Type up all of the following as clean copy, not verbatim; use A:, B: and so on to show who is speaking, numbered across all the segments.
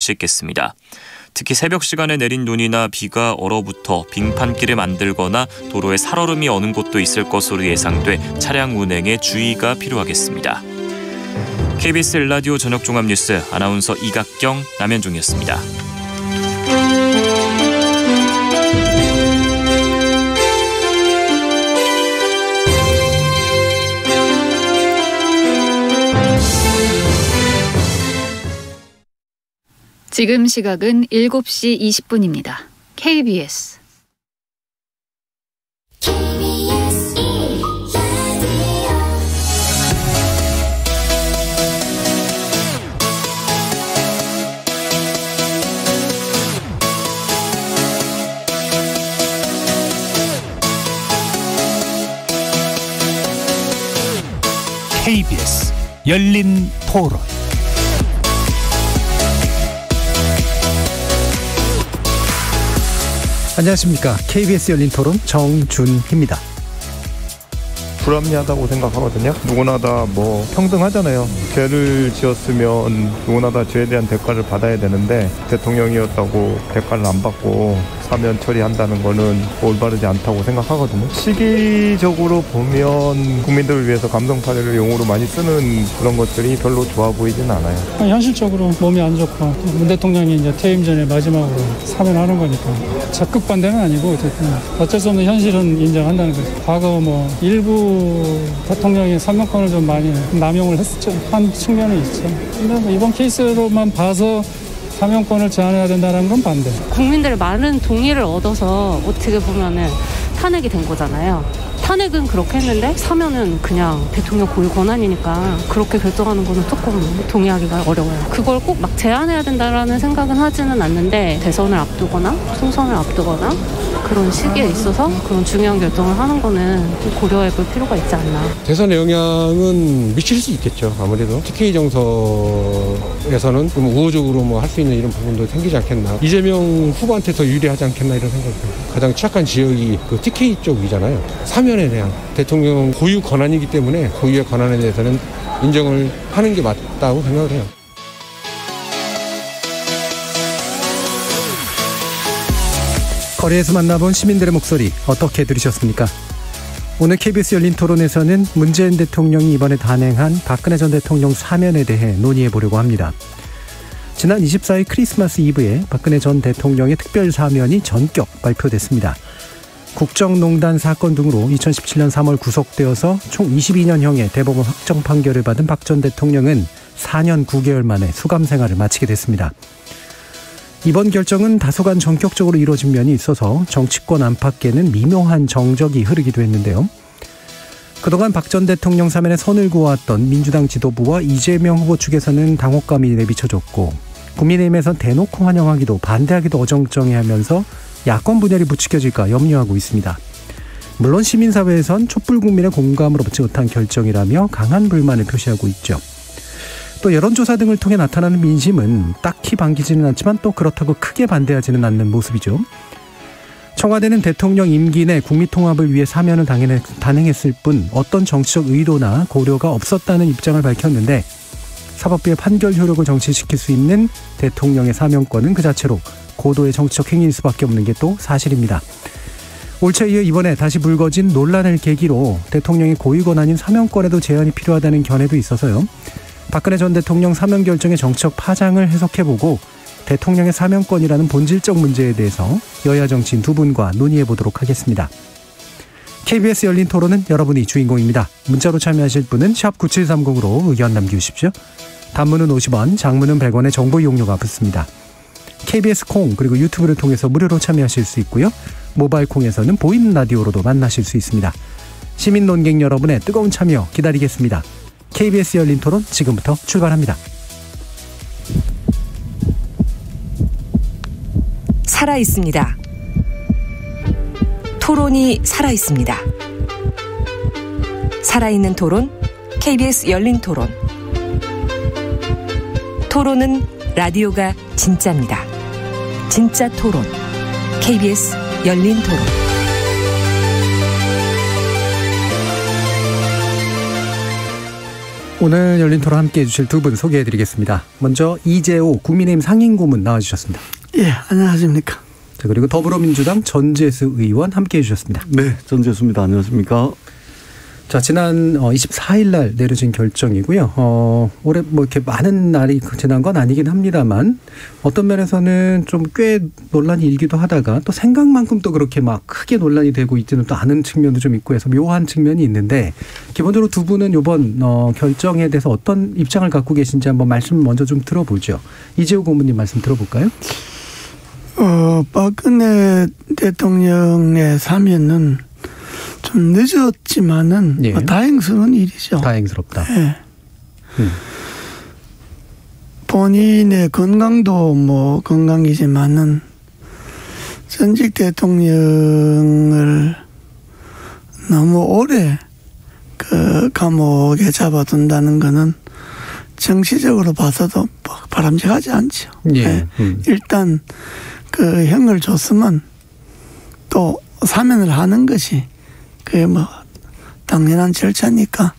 A: 수 있겠습니다. 특히 새벽 시간에 내린 눈이나 비가 얼어붙어 빙판길을 만들거나 도로에 살얼음이 어는 곳도 있을 것으로 예상돼 차량 운행에 주의가 필요하겠습니다. KBS 일라디오 저녁종합뉴스 아나운서 이각경, 남현종이었습니다.
B: 지금 시각은 7시 20분입니다. KBS
C: KBS 열린 토론. 안녕하십니까. KBS 열린 토론 정준희입니다.
D: 불합리하다고 생각하거든요. 누구나 다 평등하잖아요. 죄를 지었으면 누구나 다 죄에 대한 대가를 받아야 되는데 대통령이었다고 대가를 안 받고 사면 처리한다는 거는 올바르지 않다고 생각하거든요. 시기적으로 보면 국민들을 위해서 감성파괴를 용어로 많이 쓰는 그런 것들이 별로 좋아 보이진 않아요.
E: 현실적으로 몸이 안 좋고 문 대통령이 이제 퇴임 전에 마지막으로 사면하는 거니까 적극 반대는 아니고 어쩔 수 없는 현실은 인정한다는 거죠. 과거 일부 대통령의 사면권을 좀 많이 남용을 했었죠. 한 측면은 있죠. 근데 이번 케이스로만 봐서 사면권을 제한해야 된다는 건 반대.
F: 국민들의 많은 동의를 얻어서 어떻게 보면은 탄핵이 된 거잖아요. 탄핵은 그렇게 했는데 사면은 그냥 대통령 고유 권한이니까 그렇게 결정하는 거는 조금 동의하기가 어려워요. 그걸 꼭 제한해야 된다라는 생각은 하지는 않는데 대선을 앞두거나 총선을 앞두거나 그런 시기에 있어서 그런 중요한 결정을 하는 거는 좀 고려해 볼 필요가 있지 않나.
G: 대선에 영향은 미칠 수 있겠죠. 아무래도 TK 정서에서는 좀 우호적으로 할 수 있는 이런 부분도 생기지 않겠나. 이재명 후보한테 더 유리하지 않겠나 이런 생각이 듭니다. 가장 취약한 지역이 그 TK 쪽이잖아요. 사면에 대한 대통령 고유 권한이기 때문에 고유의 권한에 대해서는 인정을 하는 게 맞다고 생각을 해요.
C: 거리에서 만나본 시민들의 목소리 어떻게 들으셨습니까? 오늘 KBS 열린 토론에서는 문재인 대통령이 이번에 단행한 박근혜 전 대통령 사면에 대해 논의해보려고 합니다. 지난 24일 크리스마스 이브에 박근혜 전 대통령의 특별 사면이 전격 발표됐습니다. 국정농단 사건 등으로 2017년 3월 구속되어서 총 22년형의 대법원 확정 판결을 받은 박 전 대통령은 4년 9개월 만에 수감 생활을 마치게 됐습니다. 이번 결정은 다소간 전격적으로 이루어진 면이 있어서 정치권 안팎에는 미묘한 정적이 흐르기도 했는데요. 그동안 박 전 대통령 사면에 선을 그어왔던 민주당 지도부와 이재명 후보 측에서는 당혹감이 내비쳐졌고 국민의힘에선 대놓고 환영하기도 반대하기도 어정쩡해하면서 야권 분열이 부추겨질까 염려하고 있습니다. 물론 시민사회에선 촛불 국민의 공감을 얻지 못한 결정이라며 강한 불만을 표시하고 있죠. 또 여론조사 등을 통해 나타나는 민심은 딱히 반기지는 않지만 또 그렇다고 크게 반대하지는 않는 모습이죠. 청와대는 대통령 임기 내 국민통합을 위해 사면을 단행했을 뿐 어떤 정치적 의도나 고려가 없었다는 입장을 밝혔는데 사법부의 판결 효력을 정치시킬 수 있는 대통령의 사면권은 그 자체로 고도의 정치적 행위일 수밖에 없는 게 또 사실입니다. 올 초에 이어 이번에 다시 불거진 논란을 계기로 대통령의 고유 권한인 사면권에도 제한이 필요하다는 견해도 있어서요. 박근혜 전 대통령 사면 결정의 정치적 파장을 해석해보고 대통령의 사면권이라는 본질적 문제에 대해서 여야 정치인 두 분과 논의해보도록 하겠습니다. KBS 열린 토론은 여러분이 주인공입니다. 문자로 참여하실 분은 샵 9730으로 의견 남겨주십시오. 단문은 50원, 장문은 100원의 정보 이용료가 붙습니다. KBS 콩 그리고 유튜브를 통해서 무료로 참여하실 수 있고요. 모바일 콩에서는 보이는 라디오로도 만나실 수 있습니다. 시민 논객 여러분의 뜨거운 참여 기다리겠습니다. KBS 열린 토론 지금부터 출발합니다.
H: 살아있습니다. 토론이 살아있습니다. 살아있는 토론, KBS 열린 토론. 토론은 라디오가 진짜입니다. 진짜 토론, KBS 열린 토론.
C: 오늘 열린 토론 함께해 주실 두 분 소개해드리겠습니다. 먼저 이재호 국민의힘 상임고문 나와주셨습니다.
I: 예, 안녕하십니까.
C: 자, 그리고 더불어민주당 전재수 의원 함께해 주셨습니다.
J: 네, 전재수입니다. 안녕하십니까.
C: 자, 지난 24일 날 내려진 결정이고요. 올해 뭐 이렇게 많은 날이 지난 건 아니긴 합니다만 어떤 면에서는 좀 꽤 논란이 일기도 하다가 또 생각만큼 또 그렇게 막 크게 논란이 되고 있지는 또 않은 측면도 좀 있고 해서 묘한 측면이 있는데 기본적으로 두 분은 이번 결정에 대해서 어떤 입장을 갖고 계신지 한번 말씀 먼저 좀 들어보죠. 이재호 고문님 말씀 들어볼까요?
I: 박근혜 대통령의 사면은 좀 늦었지만은
C: 예.
I: 다행스러운 일이죠.
C: 다행스럽다.
I: 예. 본인의 건강도 뭐 건강이지만은 전직 대통령을 너무 오래 그 감옥에 잡아둔다는 거는 정치적으로 봐서도 바람직하지 않죠.
C: 예.
I: 예. 일단 그 형을 줬으면 또 사면을 하는 것이 그게 뭐 당연한 절차니까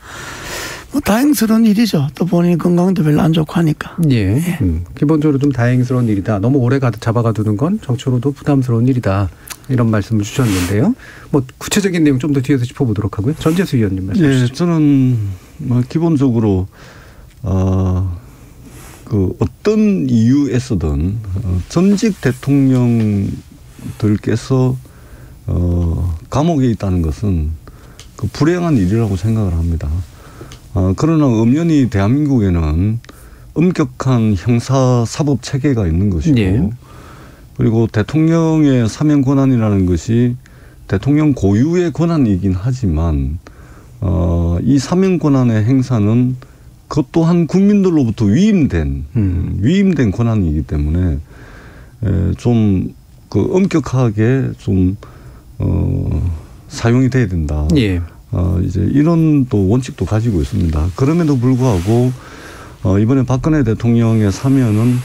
I: 뭐 다행스러운 일이죠. 또 본인 건강도 별로 안 좋고 하니까.
C: 예.
I: 예.
C: 기본적으로 좀 다행스러운 일이다. 너무 오래 잡아가두는 건 정치로도 부담스러운 일이다. 이런 말씀을 주셨는데요. 뭐 구체적인 내용 좀 더 뒤에서 짚어보도록 하고요. 전재수 의원님 말씀 주시죠.
J: 예, 저는 뭐 기본적으로 그 어떤 이유에서든 전직 대통령들께서 감옥에 있다는 것은 그 불행한 일이라고 생각을 합니다. 그러나 엄연히 대한민국에는 엄격한 형사 사법 체계가 있는 것이고
C: 예.
J: 그리고 대통령의 사면 권한이라는 것이 대통령 고유의 권한이긴 하지만 이 사면 권한의 행사는 그것 또한 국민들로부터 위임된 권한이기 때문에 좀 그 엄격하게 좀 사용이 돼야 된다.
C: 예.
J: 이제 이런 또 원칙도 가지고 있습니다. 그럼에도 불구하고 이번에 박근혜 대통령의 사면은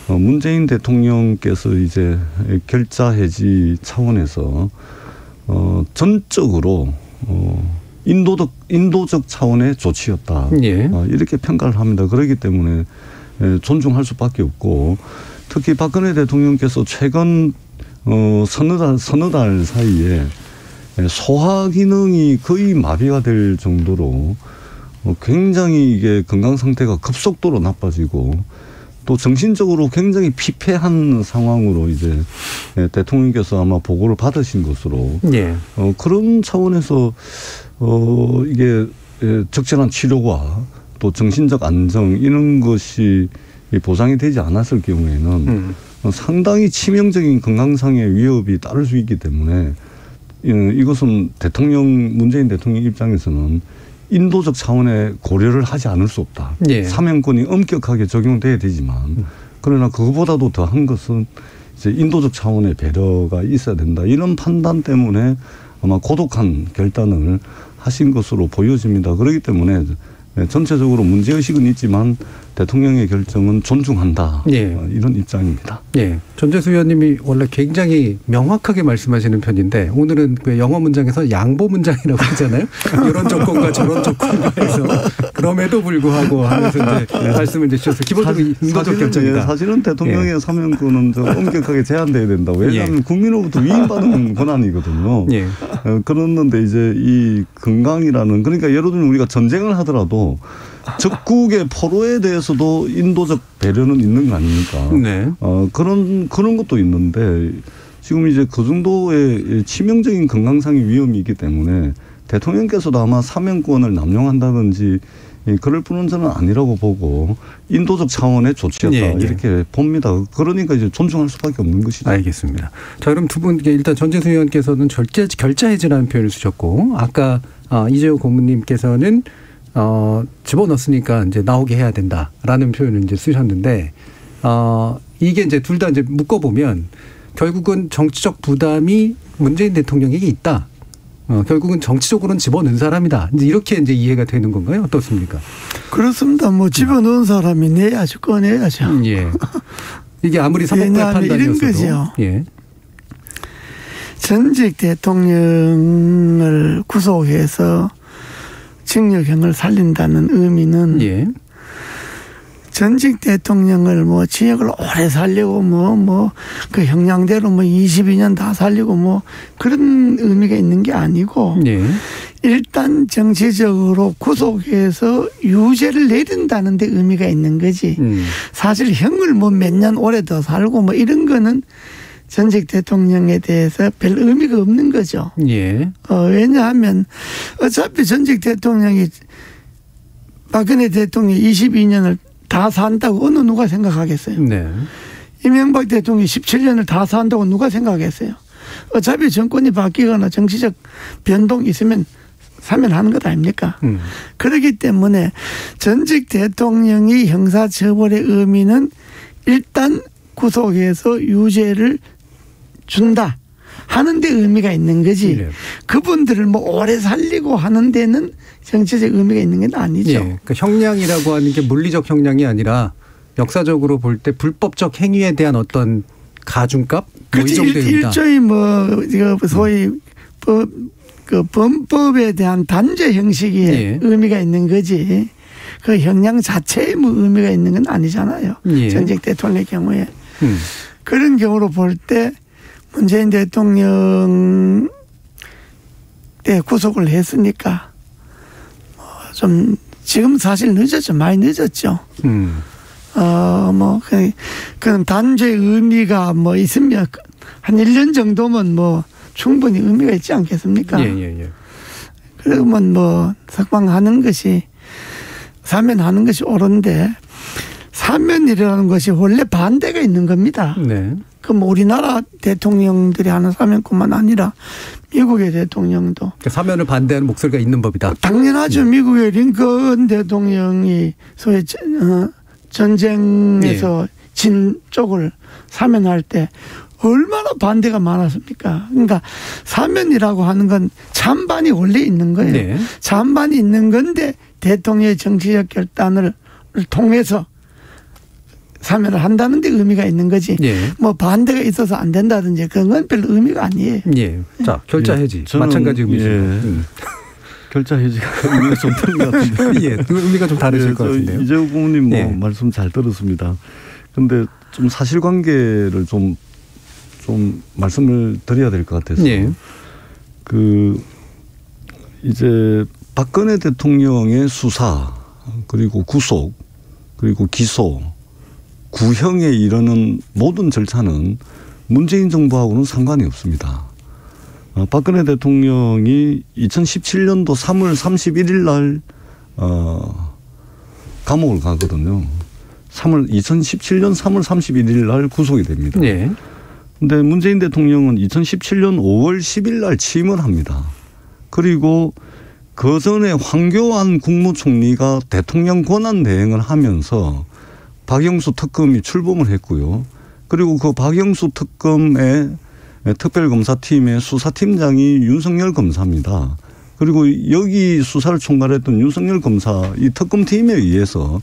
J: 문재인 대통령께서 이제 결자 해지 차원에서 전적으로 인도적 차원의 조치였다.
C: 예.
J: 이렇게 평가를 합니다. 그렇기 때문에 존중할 수밖에 없고 특히 박근혜 대통령께서 최근 서너 달 사이에 소화 기능이 거의 마비가 될 정도로 굉장히 이게 건강 상태가 급속도로 나빠지고 또 정신적으로 굉장히 피폐한 상황으로 이제 대통령께서 아마 보고를 받으신 것으로
C: 예.
J: 그런 차원에서 이게 적절한 치료와 또 정신적 안정 이런 것이 보장이 되지 않았을 경우에는 상당히 치명적인 건강상의 위협이 따를 수 있기 때문에 이것은 문재인 대통령 입장에서는 인도적 차원의 고려를 하지 않을 수 없다.
C: 예.
J: 사면권이 엄격하게 적용돼야 되지만 그러나 그거보다도 더한 것은 이제 인도적 차원의 배려가 있어야 된다. 이런 판단 때문에 아마 고독한 결단을 하신 것으로 보여집니다. 그렇기 때문에 전체적으로 문제의식은 있지만 대통령의 결정은 존중한다.
C: 예.
J: 이런 입장입니다.
C: 예. 전재수 의원님이 원래 굉장히 명확하게 말씀하시는 편인데 오늘은 그 영어 문장에서 양보 문장이라고 하잖아요. 이런 조건과 저런 조건과 해서 그럼에도 불구하고 하면서 이제 말씀을 주셔서 기본적으로 인도적 결정이다.
J: 사실은 대통령의 사면권은 좀 엄격하게 제한돼야 된다. 왜냐하면 국민으로부터 위임받은 권한이거든요.
C: 예.
J: 그랬는데 이제 이 건강이라는 그러니까 예를 들면 우리가 전쟁을 하더라도 적국의 포로에 대해서도 인도적 배려는 있는 거 아닙니까?
C: 네.
J: 그런 것도 있는데 지금 이제 그 정도의 치명적인 건강상의 위험이 있기 때문에 대통령께서도 아마 사면권을 남용한다든지 그럴 뿐은 저는 아니라고 보고 인도적 차원의 조치였다.
C: 예, 예.
J: 이렇게 봅니다. 그러니까 이제 존중할 수밖에 없는 것이죠.
C: 알겠습니다. 자, 그럼 두 분 일단 전재수 의원께서는 결자 해지라는 표현을 쓰셨고 아까 이재호 고문님께서는 집어넣었으니까 이제 나오게 해야 된다라는 표현을 이제 쓰셨는데, 이게 이제 둘 다 이제 묶어보면 결국은 정치적 부담이 문재인 대통령에게 있다. 결국은 정치적으로는 집어넣은 사람이다. 이제 이렇게 이제 이해가 되는 건가요? 어떻습니까?
I: 그렇습니다. 뭐 집어넣은 사람이 내야죠. 꺼내야죠.
C: 예. 이게 아무리 사법부의 판단이었어도.
I: 이런 거죠.
C: 예.
I: 전직 대통령을 구속해서 징역형을 살린다는 의미는
C: 예.
I: 전직 대통령을 뭐 징역을 오래 살리고 그 형량대로 22년 다 살리고 그런 의미가 있는 게 아니고
C: 예.
I: 일단 정치적으로 구속해서 유죄를 내린다는 데 의미가 있는 거지. 사실 형을 몇 년 오래 더 살고 이런 거는 전직 대통령에 대해서 별 의미가 없는 거죠.
C: 예.
I: 왜냐하면 어차피 전직 대통령이 박근혜 대통령이 22년을 다 산다고 어느 누가 생각하겠어요.
C: 네.
I: 이명박 대통령이 17년을 다 산다고 누가 생각하겠어요. 어차피 정권이 바뀌거나 정치적 변동이 있으면 사면하는 것 아닙니까? 그렇기 때문에 전직 대통령이 형사처벌의 의미는 일단 구속해서 유죄를 준다 하는 데 의미가 있는 거지. 네. 그분들을 오래 살리고 하는 데는 정치적 의미가 있는 건 아니죠.
C: 예. 그러니까 형량이라고 하는 게 물리적 형량이 아니라 역사적으로 볼 때 불법적 행위에 대한 어떤 가중값? 이 정도입니다.
I: 일종의 소위 그 범법에 대한 단죄 형식의
C: 예.
I: 의미가 있는 거지. 그 형량 자체에 의미가 있는 건 아니잖아요.
C: 예.
I: 전직 대통령의 경우에. 그런 경우로 볼 때 문재인 대통령 때 구속을 했으니까 좀 지금 사실 늦었죠. 많이 늦었죠. 그런 단죄 의미가 있으면 한 1년 정도면 충분히 의미가 있지 않겠습니까?
C: 예.
I: 그러면 석방하는 것이 사면하는 것이 옳은데 사면이라는 것이 원래 반대가 있는 겁니다.
C: 네.
I: 그럼 우리나라 대통령들이 하는 사면뿐만 아니라 미국의 대통령도
C: 사면을 반대하는 목소리가 있는 법이다.
I: 당연하죠. 네. 미국의 링컨 대통령이 소위 전쟁에서 진 쪽을 사면할 때 얼마나 반대가 많았습니까? 그러니까 사면이라고 하는 건 찬반이 원래 있는 거예요.
C: 네.
I: 찬반이 있는 건데 대통령의 정치적 결단을 통해서 사면을 한다는 데 의미가 있는 거지.
C: 예.
I: 반대가 있어서 안 된다든지 그런 건 별 의미가 아니에요.
C: 예. 자, 결자 해지. 마찬가지 의미죠.
J: 예. 결자 해지가 의미가 좀 다른 것 같은데.
C: 예. 의미가 좀 다르실 것 같은데요.
J: 이재호 부모님
C: 예.
J: 말씀 잘 들었습니다. 그런데 좀 사실관계를 좀 말씀을 드려야 될 것 같아서.
C: 예.
J: 이제 박근혜 대통령의 수사 그리고 구속 그리고 기소 구형에 이르는 모든 절차는 문재인 정부하고는 상관이 없습니다. 박근혜 대통령이 2017년도 3월 31일 날 감옥을 가거든요. 2017년 3월 31일 날 구속이 됩니다.
C: 네.
J: 근데 문재인 대통령은 2017년 5월 10일 날 취임을 합니다. 그리고 그 전에 황교안 국무총리가 대통령 권한 대행을 하면서 박영수 특검이 출범을 했고요. 그리고 그 박영수 특검의 특별검사팀의 수사팀장이 윤석열 검사입니다. 그리고 여기 수사를 총괄했던 윤석열 검사 이 특검팀에 의해서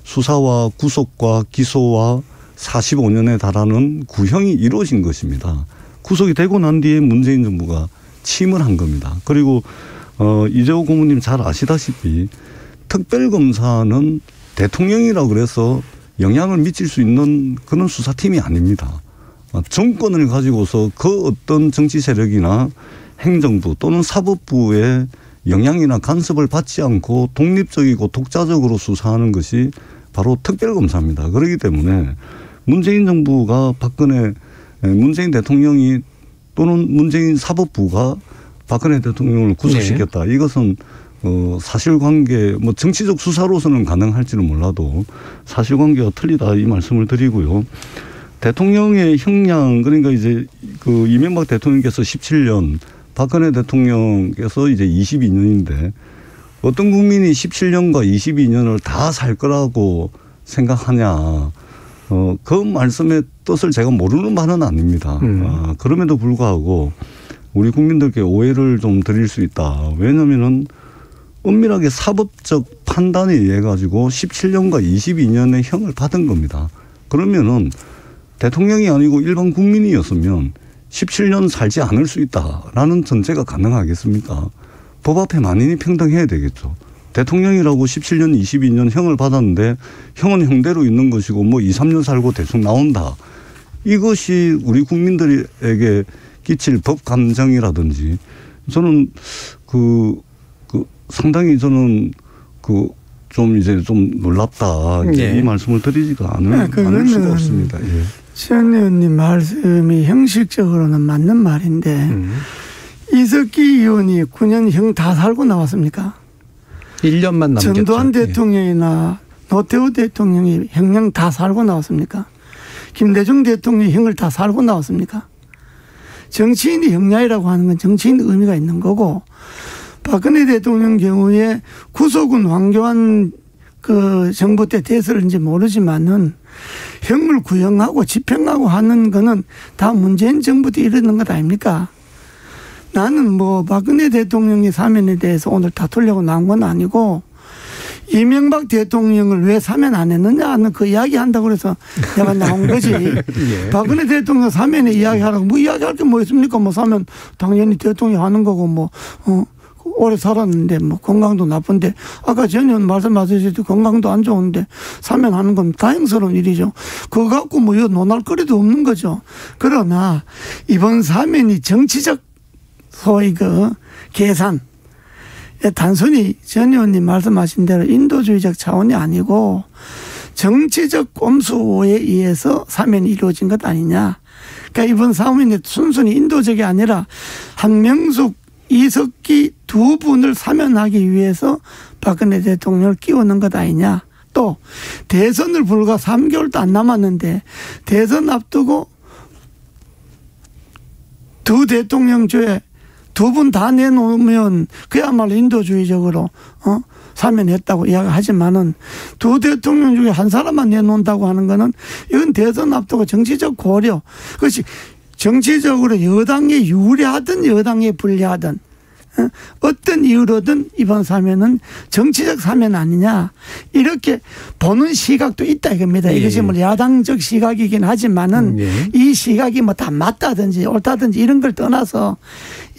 J: 수사와 구속과 기소와 45년에 달하는 구형이 이루어진 것입니다. 구속이 되고 난 뒤에 문재인 정부가 취임을 한 겁니다. 그리고 이재호 고모님 잘 아시다시피 특별검사는 대통령이라고 그래서 영향을 미칠 수 있는 그런 수사팀이 아닙니다. 정권을 가지고서 그 어떤 정치 세력이나 행정부 또는 사법부의 영향이나 간섭을 받지 않고 독립적이고 독자적으로 수사하는 것이 바로 특별검사입니다. 그렇기 때문에 문재인 정부가 문재인 대통령이 또는 문재인 사법부가 박근혜 대통령을 구속시켰다. 네. 이것은 사실관계 정치적 수사로서는 가능할지는 몰라도 사실관계가 틀리다 이 말씀을 드리고요. 대통령의 형량 그러니까 이제 이명박 대통령께서 17년 박근혜 대통령께서 이제 22년인데 어떤 국민이 17년과 22년을 다 살 거라고 생각하냐. 그 말씀의 뜻을 제가 모르는 바는 아닙니다. 그럼에도 불구하고 우리 국민들께 오해를 좀 드릴 수 있다. 왜냐하면은 엄밀하게 사법적 판단에 의해 가지고 17년과 22년의 형을 받은 겁니다. 그러면은 대통령이 아니고 일반 국민이었으면 17년 살지 않을 수 있다라는 전제가 가능하겠습니까? 법 앞에 만인이 평등해야 되겠죠. 대통령이라고 17년, 22년 형을 받았는데 형은 형대로 있는 것이고 뭐 2, 3년 살고 대충 나온다. 이것이 우리 국민들에게 끼칠 법 감정이라든지 저는 상당히 저는 좀 이제 좀 놀랍다. 이 말씀을 드리지가 않을 수가 없습니다. 예.
I: 전 의원님 말씀이 형식적으로는 맞는 말인데 이석기 의원이 9년 형 다 살고 나왔습니까?
C: 1년만 남겼죠.
I: 전두환 대통령이나 노태우 대통령이 형량 다 살고 나왔습니까? 김대중 대통령이 형을 다 살고 나왔습니까? 정치인이 형량이라고 하는 건 정치인 의미가 있는 거고 박근혜 대통령 경우에 구속은 황교안 정부 때 됐을지 모르지만은 형을 구형하고 집행하고 하는 거는 다 문재인 정부 때 이러는 것 아닙니까? 나는 뭐 박근혜 대통령의 사면에 대해서 오늘 다투려고 나온 건 아니고 이명박 대통령을 왜 사면 안 했느냐 하는 그 이야기 한다고 그래서 내가 나온 거지. 예. 박근혜 대통령 사면에 이야기하라고 뭐 이야기할 게 뭐 있습니까? 뭐 사면 당연히 대통령이 하는 거고 오래 살았는데 뭐 건강도 나쁜데 아까 전 의원 말씀하셨듯이 건강도 안 좋은데 사면하는 건 다행스러운 일이죠. 그거 갖고 뭐 논할 거리도 없는 거죠. 그러나 이번 사면이 정치적 소위 계산 단순히 전 의원님 말씀하신 대로 인도주의적 차원이 아니고 정치적 꼼수에 의해서 사면이 이루어진 것 아니냐. 그러니까 이번 사면이 순순히 인도적이 아니라 한명숙 이석기 두 분을 사면하기 위해서 박근혜 대통령을 끼우는 것 아니냐. 또 대선을 불과 3개월도 안 남았는데 대선 앞두고 두 대통령 중에 두 분 다 내놓으면 그야말로 인도주의적으로 사면했다고 이야기하지만은 두 대통령 중에 한 사람만 내놓는다고 하는 거는 이건 대선 앞두고 정치적 고려. 그것이 정치적으로 여당에 유리하든 여당에 불리하든 어떤 이유로든 이번 사면은 정치적 사면 아니냐 이렇게 보는 시각도 있다 이겁니다. 이것이 뭐 야당적 시각이긴 하지만은 이 시각이 뭐 다 맞다든지 옳다든지 이런 걸 떠나서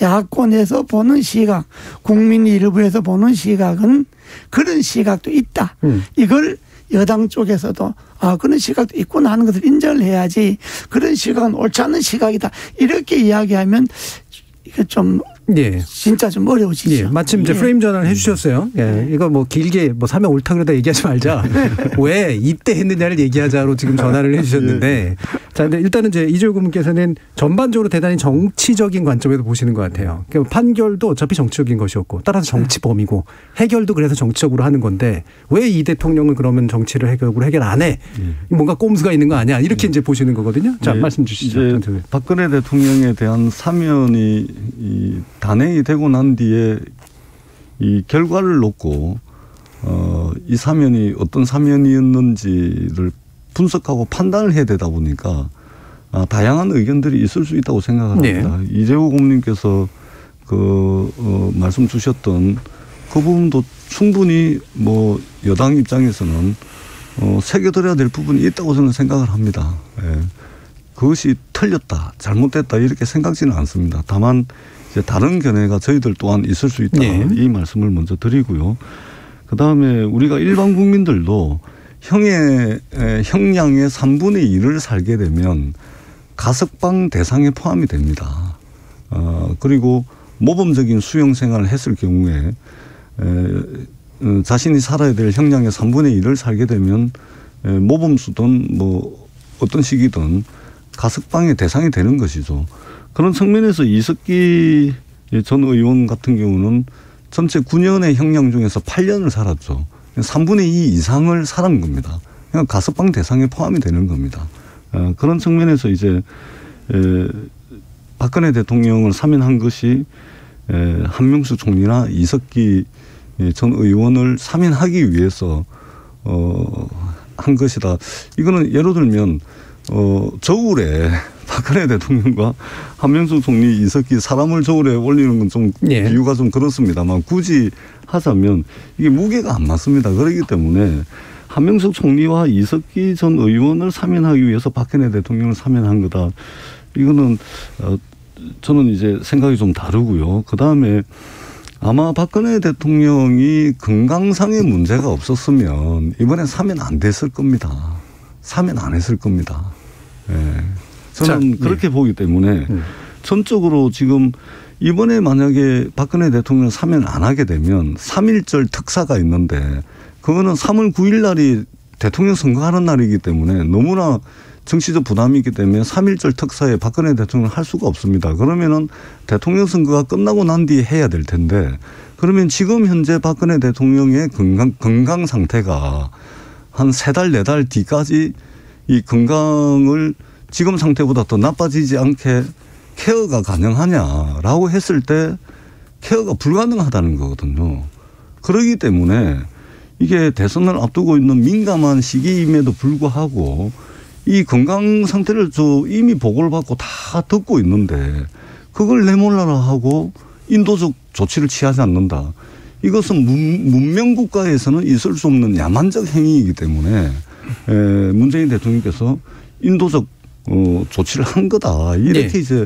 I: 야권에서 보는 시각, 국민 일부에서 보는 시각은 그런 시각도 있다. 이걸 여당 쪽에서도 그런 시각도 있구나 하는 것을 인정을 해야지 그런 시각은 옳지 않은 시각이다 이렇게 이야기하면 이게 좀 진짜 좀 어려워지죠.
C: 마침 이제 프레임 전환을 해주셨어요. 이거 뭐 길게 뭐 사면 옳다 그러다 얘기하지 말자. 왜 이때 했느냐를 얘기하자로 지금 전환을 해주셨는데 자, 근데 일단은 이제 이재호 고문께서는 전반적으로 대단히 정치적인 관점에서 보시는 것 같아요. 그러니까 판결도 어차피 정치적인 것이었고 따라서 정치범이고 해결도 그래서 정치적으로 하는 건데 왜 이 대통령은 그러면 정치를 해결 안 해? 뭔가 꼼수가 있는 거 아니야? 이렇게 이제 보시는 거거든요. 자, 말씀 주시죠.
J: 박근혜 대통령에 대한 사면이 단행이 되고 난 뒤에 이 결과를 놓고 이 사면이 어떤 사면이었는지를 분석하고 판단을 해야 되다 보니까 다양한 의견들이 있을 수 있다고 생각을 합니다. 이재호 고문님께서 말씀 주셨던 그 부분도 충분히 뭐 여당 입장에서는 새겨들어야 될 부분이 있다고 저는 생각을 합니다. 그것이 틀렸다, 잘못됐다 이렇게 생각지는 않습니다. 다만 이제 다른 견해가 저희들 또한 있을 수 있다. 이 말씀을 먼저 드리고요. 그다음에 우리가 일반 국민들도 형량의 3분의 1을 살게 되면 가석방 대상에 포함이 됩니다. 그리고 모범적인 수용 생활을 했을 경우에 자신이 살아야 될 형량의 3분의 1을 살게 되면 모범수든 뭐 어떤 시기든 가석방의 대상이 되는 것이죠. 그런 측면에서 이석기 전 의원 같은 경우는 전체 9년의 형량 중에서 8년을 살았죠. 3분의 2 이상을 살은 겁니다. 그러니까 가석방 대상에 포함이 되는 겁니다. 그런 측면에서 이제 박근혜 대통령을 사면한 것이 한명숙 총리나 이석기 전 의원을 사면하기 위해서 한 것이다. 이거는 예를 들면 저울에 박근혜 대통령과 한명숙 총리, 이석기 사람을 저울에 올리는 건 좀 비유가 좀 그렇습니다만 굳이 하자면 이게 무게가 안 맞습니다. 그렇기 때문에 한명숙 총리와 이석기 전 의원을 사면하기 위해서 박근혜 대통령을 사면한 거다. 이거는 저는 이제 생각이 좀 다르고요. 그다음에 아마 박근혜 대통령이 건강상의 문제가 없었으면 이번에 사면 안 됐을 겁니다. 사면 안 했을 겁니다. 예. 저는 그렇게 보기 때문에 전적으로 지금 이번에 만약에 박근혜 대통령 사면 안 하게 되면 3.1절 특사가 있는데 그거는 3월 9일 날이 대통령 선거하는 날이기 때문에 너무나 정치적 부담이 있기 때문에 3.1절 특사에 박근혜 대통령을 할 수가 없습니다. 그러면은 대통령 선거가 끝나고 난 뒤에 해야 될 텐데 그러면 지금 현재 박근혜 대통령의 건강 상태가 한 3달, 4달 뒤까지 이 건강을 지금 상태보다 더 나빠지지 않게 케어가 가능하냐라고 했을 때 케어가 불가능하다는 거거든요. 그렇기 때문에 이게 대선을 앞두고 있는 민감한 시기임에도 불구하고 이 건강 상태를 이미 보고를 받고 다 듣고 있는데 그걸 내몰라라 하고 인도적 조치를 취하지 않는다. 이것은 문명 국가에서는 있을 수 없는 야만적 행위이기 때문에 문재인 대통령께서 인도적 조치를 한 거다. 이렇게 이제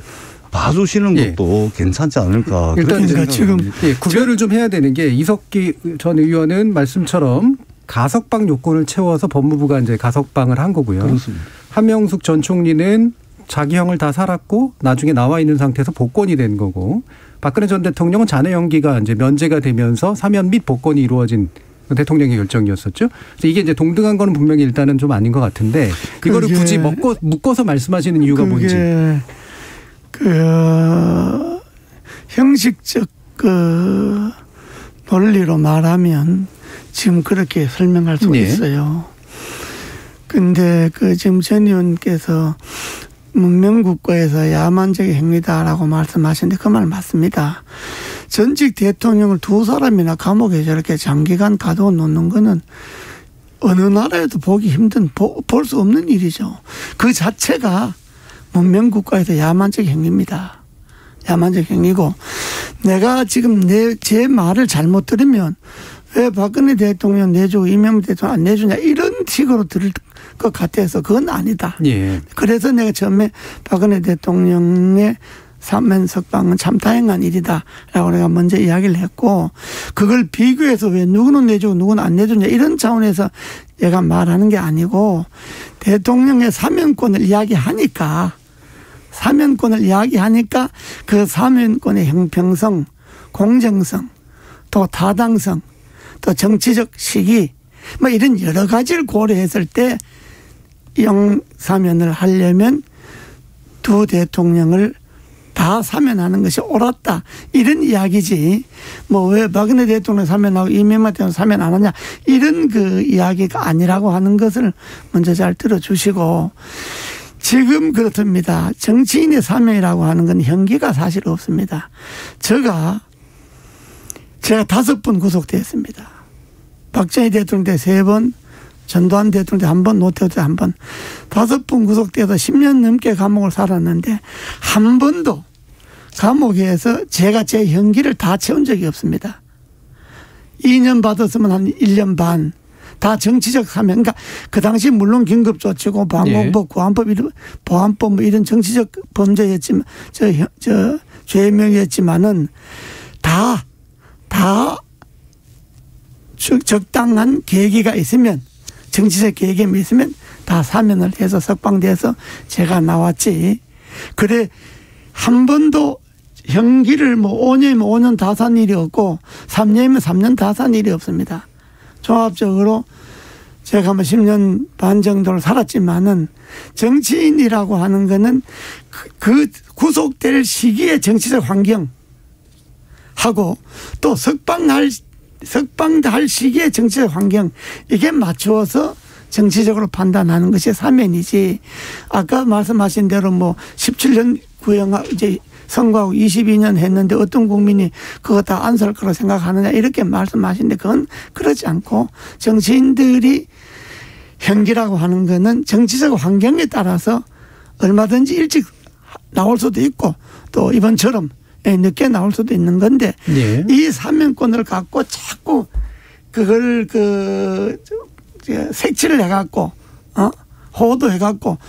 J: 봐주시는 것도 괜찮지 않을까.
C: 일단 지금 구별을 좀 해야 되는 게 이석기 전 의원은 말씀처럼 가석방 요건을 채워서 법무부가 이제 가석방을 한 거고요.
J: 그렇습니다.
C: 한명숙 전 총리는 자기 형을 다 살았고 나중에 나와 있는 상태에서 복권이 된 거고 박근혜 전 대통령은 잔해 연기가 이제 면제가 되면서 사면 및 복권이 이루어진 대통령의 결정이었었죠. 그래서 이게 이제 동등한 거는 분명히 일단은 좀 아닌 것 같은데 이거를 굳이 묶어서 말씀하시는 이유가 뭔지.
I: 형식적 논리로 말하면 지금 그렇게 설명할 수가 있어요. 근데 지금 전 의원께서 문명국가에서 야만적인 행위다라고 말씀하시는데 그 말 맞습니다. 전직 대통령을 2사람이나 감옥에 저렇게 장기간 가둬 놓는 거는 어느 나라에도 보기 힘든, 볼 수 없는 일이죠. 그 자체가 문명국가에서 야만적 행위입니다. 야만적 행위고 내가 지금 제 말을 잘못 들으면 왜 박근혜 대통령 내주고 이명박 대통령 안 내주냐 이런 식으로 들을 것 같아서 그건 아니다.
C: 예.
I: 그래서 내가 처음에 박근혜 대통령의 사면 석방은 참 다행한 일이다라고 내가 먼저 이야기를 했고 그걸 비교해서 왜 누구는 내주고 누구는 안 내주냐 이런 차원에서 얘가 말하는 게 아니고 대통령의 사면권을 이야기하니까 그 사면권의 형평성, 공정성, 또 타당성, 또 정치적 시기 뭐 이런 여러 가지를 고려했을 때 영사면을 하려면 두 대통령을 다 사면하는 것이 옳았다 이런 이야기지 뭐 왜 박근혜 대통령 사면하고 이명박 대통령 사면 안 하냐 이런 이야기가 아니라고 하는 것을 먼저 잘 들어주시고 지금 그렇습니다. 정치인의 사면이라고 하는 건 형기가 사실 없습니다. 제가 5번 구속됐습니다. 박정희 대통령 때 3번, 전두환 대통령 때 1번, 노태우 때 1번, 5번 구속돼서 10년 넘게 감옥을 살았는데 한 번도 감옥에서 제가 제 형기를 다 채운 적이 없습니다. 2년 받았으면 한 1년 반. 다 정치적 사면. 그러니까 그 당시 물론 긴급조치고 방공법, 보안법 뭐 이런 정치적 범죄였지만 죄명이었지만은 다 적당한 계기가 있으면 정치적 계기가 있으면 다 사면을 해서 석방돼서 제가 나왔지. 그래 한 번도 형기를 5년이면 5년 다 산 일이 없고 3년이면 3년 다 산 일이 없습니다. 종합적으로 제가 10년 반 정도를 살았지만은 정치인이라고 하는 거는 그 구속될 시기의 정치적 환경 하고 또 석방할 시기의 정치적 환경 이게 맞추어서 정치적으로 판단하는 것이 사면이지. 아까 말씀하신 대로 17년 구형 이제 선거하고 22년 했는데 어떤 국민이 그거 다 안 살 거라고 생각하느냐 이렇게 말씀하시는데 그건 그렇지 않고 정치인들이 형기라고 하는 거는 정치적 환경에 따라서 얼마든지 일찍 나올 수도 있고 또 이번처럼 늦게 나올 수도 있는 건데 이 사면권을 갖고 자꾸 그걸 색칠을 해갖고 호도해갖고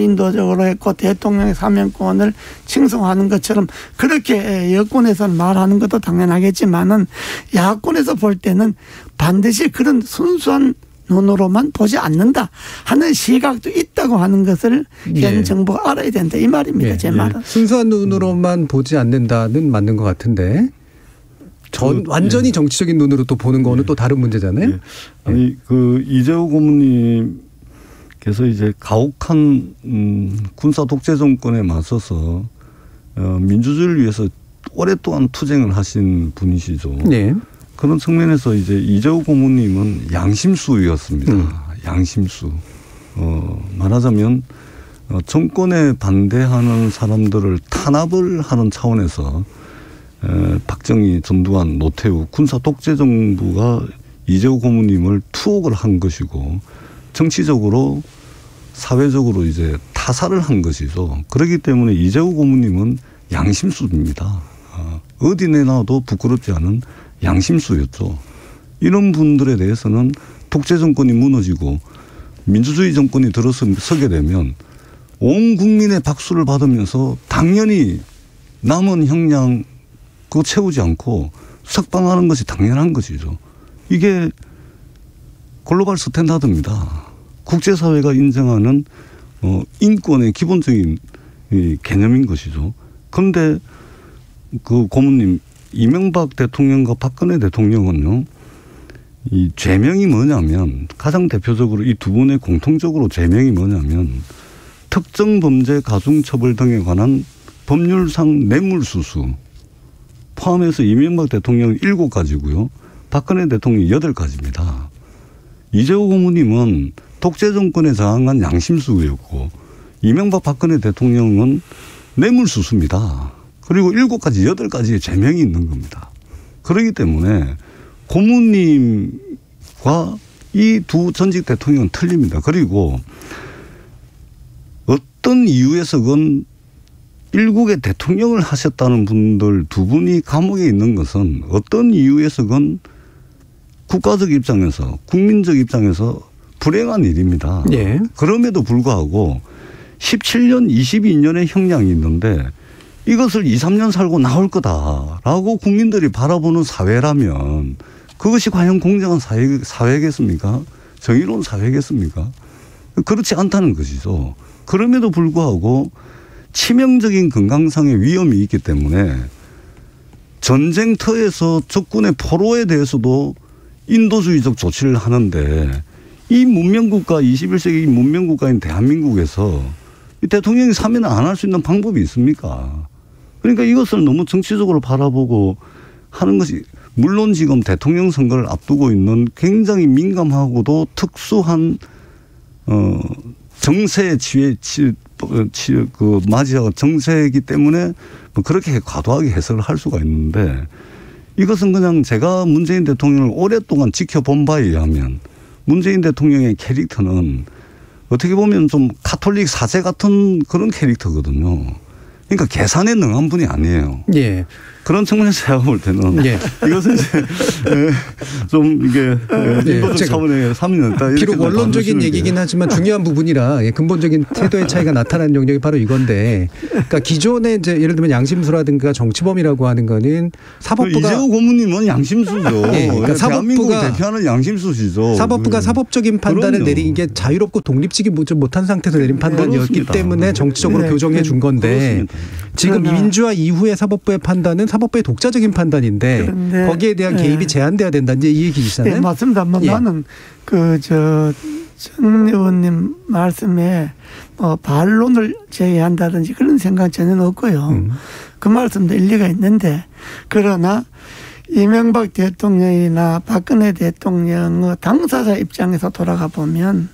I: 인도적으로 했고 대통령의 사면권을 칭송하는 것처럼 그렇게 여권에서는 말하는 것도 당연하겠지만은 야권에서 볼 때는 반드시 그런 순수한 눈으로만 보지 않는다 하는 시각도 있다고 하는 것을 현 정부가 알아야 된다 이 말입니다. 제 말은.
C: 순수한 눈으로만 보지 않는다는 맞는 것 같은데 완전히 정치적인 눈으로 또 보는 거는 또 다른 문제잖아요.
J: 아니 이재호 고문님께서 이제 가혹한 군사 독재 정권에 맞서서 민주주의를 위해서 오랫동안 투쟁을 하신 분이시죠. 네. 그런 측면에서 이제 이재호 고문님은 양심수였습니다. 양심수. 말하자면 정권에 반대하는 사람들을 탄압을 하는 차원에서 박정희, 전두환, 노태우 군사 독재 정부가 이재호 고문님을 투옥을 한 것이고 정치적으로 사회적으로 이제 타살을 한 것이죠. 그렇기 때문에 이재호 고문님은 양심수입니다. 어디 내놔도 부끄럽지 않은 양심수였죠. 이런 분들에 대해서는 독재 정권이 무너지고 민주주의 정권이 들어서게 되면 온 국민의 박수를 받으면서 당연히 남은 형량 그거 채우지 않고 석방하는 것이 당연한 것이죠. 이게 글로벌 스탠다드입니다. 국제사회가 인정하는 인권의 기본적인 개념인 것이죠. 그런데 그 고문님 이명박 대통령과 박근혜 대통령은요, 이 죄명이 뭐냐면 가장 대표적으로 이 두 분의 공통적으로 죄명이 뭐냐면 특정 범죄 가중처벌 등에 관한 법률상 뇌물수수 포함해서 이명박 대통령은 7가지고요. 박근혜 대통령이 8가지입니다. 이재호 고문님은 독재 정권에 저항한 양심수였고 이명박 박근혜 대통령은 뇌물수수입니다. 그리고 7가지, 8가지의 죄명이 있는 겁니다. 그렇기 때문에 고문님과 이 두 전직 대통령은 틀립니다. 그리고 어떤 이유에서건 일국의 대통령을 하셨다는 분들 두 분이 감옥에 있는 것은 어떤 이유에서건 국가적 입장에서 국민적 입장에서 불행한 일입니다. 예. 그럼에도 불구하고 17년, 22년의 형량이 있는데 이것을 2, 3년 살고 나올 거다라고 국민들이 바라보는 사회라면 그것이 과연 공정한 사회겠습니까? 정의로운 사회겠습니까? 그렇지 않다는 것이죠. 그럼에도 불구하고 치명적인 건강상의 위험이 있기 때문에 전쟁터에서 적군의 포로에 대해서도 인도주의적 조치를 하는데 이 문명국가 21세기 문명국가인 대한민국에서 이 대통령이 사면을 안 할 수 있는 방법이 있습니까? 그러니까 이것을 너무 정치적으로 바라보고 하는 것이 물론 지금 대통령 선거를 앞두고 있는 굉장히 민감하고도 특수한 정세에 맞이하고 정세이기 때문에 그렇게 과도하게 해석을 할 수가 있는데 이것은 그냥 제가 문재인 대통령을 오랫동안 지켜본 바에 의하면 문재인 대통령의 캐릭터는 어떻게 보면 좀 가톨릭 사제 같은 그런 캐릭터거든요. 그러니까 계산에 능한 분이 아니에요. 예. 그런 측면에서 제가 볼 때는 예. 이것은 이제 좀 이게 인도적 차원의 삼위였다.
C: 비록 원론적인 얘기긴 하지만 중요한 부분이라 근본적인 태도의 차이가 나타나는 영역이 바로 이건데, 그러니까 기존에 이제 예를 들면 양심수라든가 정치범이라고 하는 거는 사법부가
J: 이재호 고문님은 양심수죠.
C: 예. 그러니까
J: 사법부가 대표하는 양심수시죠.
C: 사법부가 사법적인 판단을
J: 그럼요.
C: 내린 게 자유롭고 독립적이 못한 상태에서 내린 판단이었기
J: 그렇습니다.
C: 때문에 정치적으로 교정해 준 건데 지금 민주화 이후의 사법부의 판단은 사법부의 독자적인 판단인데 거기에 대한 개입이 제한돼야 된다. 이제 이 얘기잖아요.
I: 네, 맞습니다. 나는 전 의원님 말씀에 반론을 제기한다든지 그런 생각 전혀 없고요. 그 말씀도 일리가 있는데 그러나 이명박 대통령이나 박근혜 대통령의 당사자 입장에서 돌아가 보면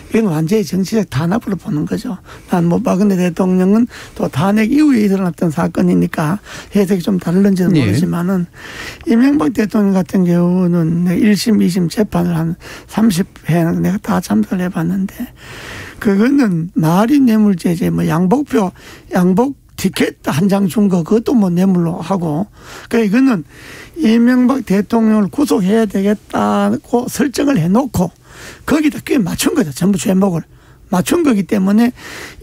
I: 이건 완전히 정치적 탄압으로 보는 거죠. 난 박근혜 대통령은 또 탄핵 이후에 일어났던 사건이니까 해석이 좀 다른지는 모르지만은 이명박 대통령 같은 경우는 1심, 2심 재판을 한 30회 내가 다 참석을 해봤는데 그거는 말이 뇌물죄제 양복 티켓 한 장 준 거 그것도 뇌물로 하고 그러니까 이거는 이명박 대통령을 구속해야 되겠다고 설정을 해놓고 거기다 꽤 맞춘 거죠. 전부 죄목을 맞춘 거기 때문에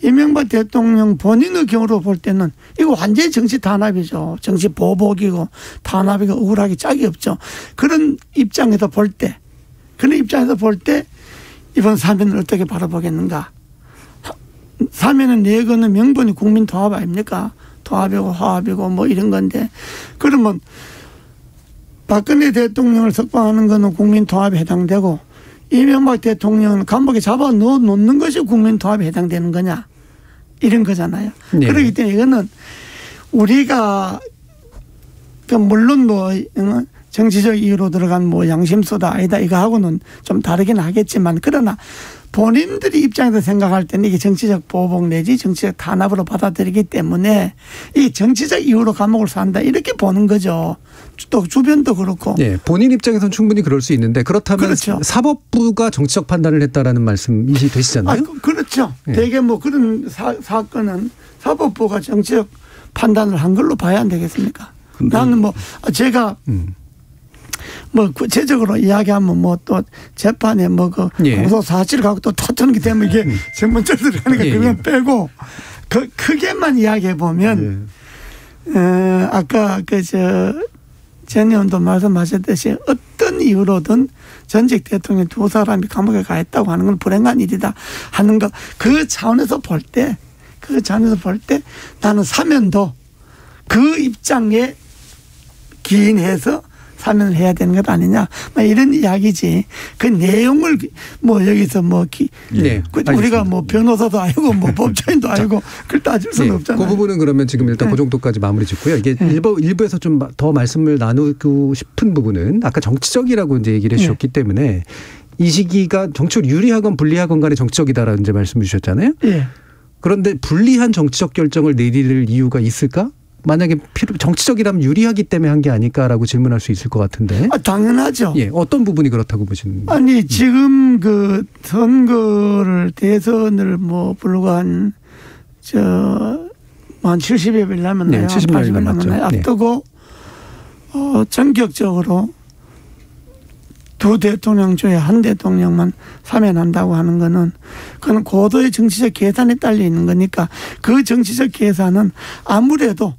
I: 이명박 대통령 본인의 경우로 볼 때는 이거 완전히 정치 탄압이죠. 정치 보복이고 탄압이고 억울하기 짝이 없죠. 그런 입장에서 볼 때 이번 사면을 어떻게 바라보겠는가. 사면은 내거는 명분이 국민 통합 아닙니까? 통합이고 화합이고 뭐 이런 건데 그러면 박근혜 대통령을 석방하는 거는 국민 통합에 해당되고 이명박 대통령은 감옥에 잡아 놓는 것이 국민 통합에 해당되는 거냐 이런 거잖아요. 네. 그렇기 때문에 이거는 우리가 물론 뭐 정치적 이유로 들어간 뭐 양심수다 아니다 이거하고는 좀 다르긴 하겠지만 그러나 본인들이 입장에서 생각할 때는 이게 정치적 보복 내지 정치적 탄압으로 받아들이기 때문에 이 정치적 이유로 감옥을 산다 이렇게 보는 거죠. 또 주변도 그렇고.
C: 네, 본인 입장에서는 충분히 그럴 수 있는데 그렇다면 그렇죠. 사법부가 정치적 판단을 했다라는 말씀이 되시잖아요.
I: 그렇죠. 네. 대개 뭐 그런 사건은 사법부가 정치적 판단을 한 걸로 봐야 안 되겠습니까? 나는 뭐 제가 뭐 구체적으로 이야기하면 뭐 또 재판에 뭐 그 공소 사실 갖고 또 터트는 게 되면 이게 전문적으로 들어가니까 그건 빼고 그 크게만 이야기해 보면 아까 전 의원도 말씀하셨듯이 어떤 이유로든 전직 대통령 두 사람이 감옥에 가 있다고 하는 건 불행한 일이다 하는 거 그 차원에서 볼 때 나는 사면도 그 입장에 기인해서 사면을 해야 되는 것 아니냐 이런 이야기지. 그 내용을 뭐 여기서 뭐 우리가 뭐 변호사도 아니고 뭐 법조인도 아니고 그걸 따질 수는 없잖아요.
C: 그 부분은 그러면 지금 일단 그 정도까지 마무리 짓고요. 이게 일부에서 좀 더 말씀을 나누고 싶은 부분은 아까 정치적이라고 이제 얘기를 해주셨기 때문에 이 시기가 정치적으로 유리하건 불리하건 간에 정치적이다라는 이제 말씀을 주셨잖아요. 그런데 불리한 정치적 결정을 내릴 이유가 있을까? 만약에 정치적이라면 유리하기 때문에 한 게 아닐까라고 질문할 수 있을 것 같은데.
I: 당연하죠.
C: 어떤 부분이 그렇다고 보시는 거예요?
I: 아니 지금 그 선거를 대선을 뭐 불과 한 70여일 남았나요?
C: 70일 남았죠.
I: 앞두고 전격적으로 두 대통령 중에 한 대통령만 사면한다고 하는 거는 그건 고도의 정치적 계산에 딸려 있는 거니까 그 정치적 계산은 아무래도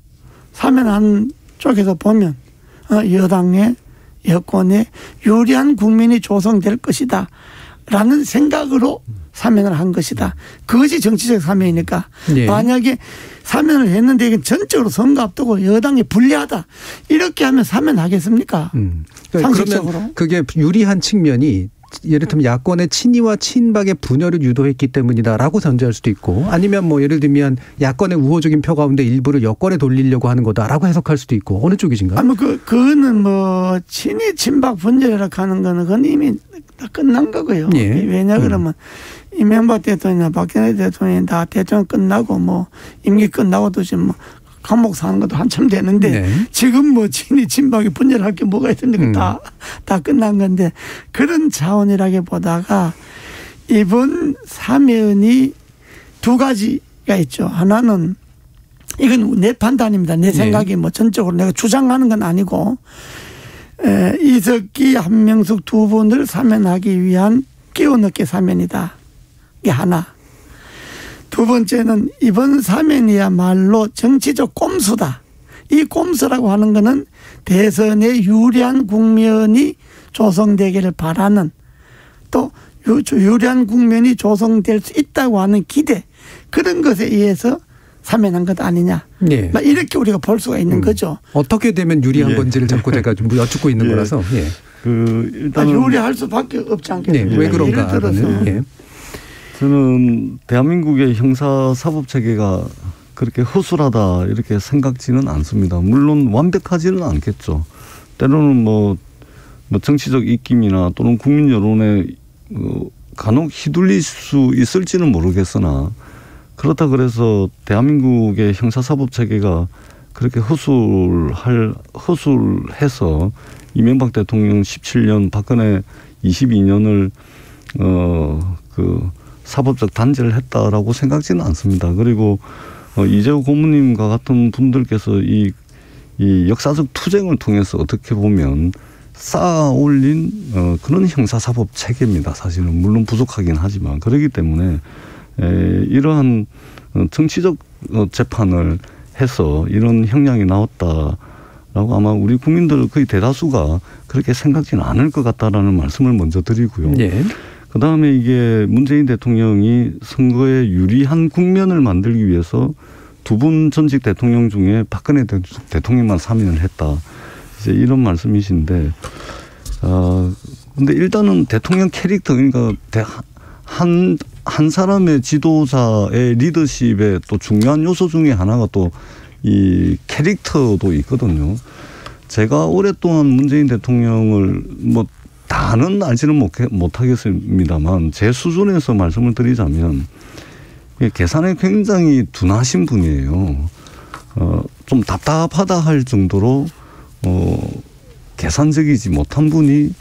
I: 사면한 쪽에서 보면 여권에 유리한 국민이 조성될 것이다 라는 생각으로 사면을 한 것이다. 그것이 정치적 사면이니까 만약에 사면을 했는데 이게 전적으로 선거 앞두고 여당이 불리하다 이렇게 하면 사면하겠습니까? 상식적으로.
C: 그러면 그게 유리한 측면이 예를 들면 야권의 친이와 친박의 분열을 유도했기 때문이다라고 전제할 수도 있고 아니면 뭐 예를 들면 야권의 우호적인 표 가운데 일부를 여권에 돌리려고 하는 거다라고 해석할 수도 있고 어느 쪽이신가요?
I: 그거는 뭐 친이 친박 분열이라고 하는 거는 그건 이미 다 끝난 거고요. 왜냐 그러면 이명박 대통령이나 박근혜 대통령이 다 대통령 끝나고 뭐 임기 끝나고도 지금 뭐 감옥 사는 것도 한참 되는데 지금 뭐 친이 친박이 분열할 게 뭐가 있습니까? 다 끝난 건데 그런 차원이라기보다가 이번 사면이 두 가지가 있죠. 하나는 이건 내 판단입니다. 내 생각이 뭐 전적으로 내가 주장하는 건 아니고 이석기 한명숙 두 분을 사면하기 위한 끼워넣기 사면이다. 이게 하나. 두 번째는 이번 사면이야말로 정치적 꼼수다. 이 꼼수라고 하는 것은 대선에 유리한 국면이 조성되기를 바라는 또 유리한 국면이 조성될 수 있다고 하는 기대 그런 것에 의해서 사면한 것 아니냐. 이렇게 우리가 볼 수가 있는 거죠.
C: 어떻게 되면 유리한 건지를 자꾸 제가 좀 여쭙고 있는 거라서.
D: 일단
I: 유리할 수밖에 없지 않겠습니까?
C: 왜 그런가 하는.
J: 저는 대한민국의 형사사법 체계가 그렇게 허술하다 이렇게 생각지는 않습니다. 물론 완벽하지는 않겠죠. 때로는 뭐 정치적 입김이나 또는 국민 여론에 간혹 휘둘릴 수 있을지는 모르겠으나 그렇다 그래서 대한민국의 형사사법 체계가 그렇게 허술해서 이명박 대통령 17년 박근혜 22년을 사법적 단죄를 했다라고 생각지는 않습니다. 그리고 이재호 고문님과 같은 분들께서 이 역사적 투쟁을 통해서 어떻게 보면 쌓아올린 그런 형사사법 체계입니다. 사실은 물론 부족하긴 하지만 그렇기 때문에 이러한 정치적 재판을 해서 이런 형량이 나왔다라고 아마 우리 국민들 거의 대다수가 그렇게 생각지는 않을 것 같다라는 말씀을 먼저 드리고요. 예. 그다음에 이게 문재인 대통령이 선거에 유리한 국면을 만들기 위해서 두 분 전직 대통령 중에 박근혜 대통령만 사면을 했다. 이제 이런 말씀이신데, 근데 일단은 대통령 캐릭터, 그러니까 한 사람의 지도자의 리더십의 또 중요한 요소 중에 하나가 또 이 캐릭터도 있거든요. 제가 오랫동안 문재인 대통령을 뭐 다는 알지는 못하겠습니다만 제 수준에서 말씀을 드리자면 계산에 굉장히 둔하신 분이에요. 좀 답답하다 할 정도로 계산적이지 못한 분이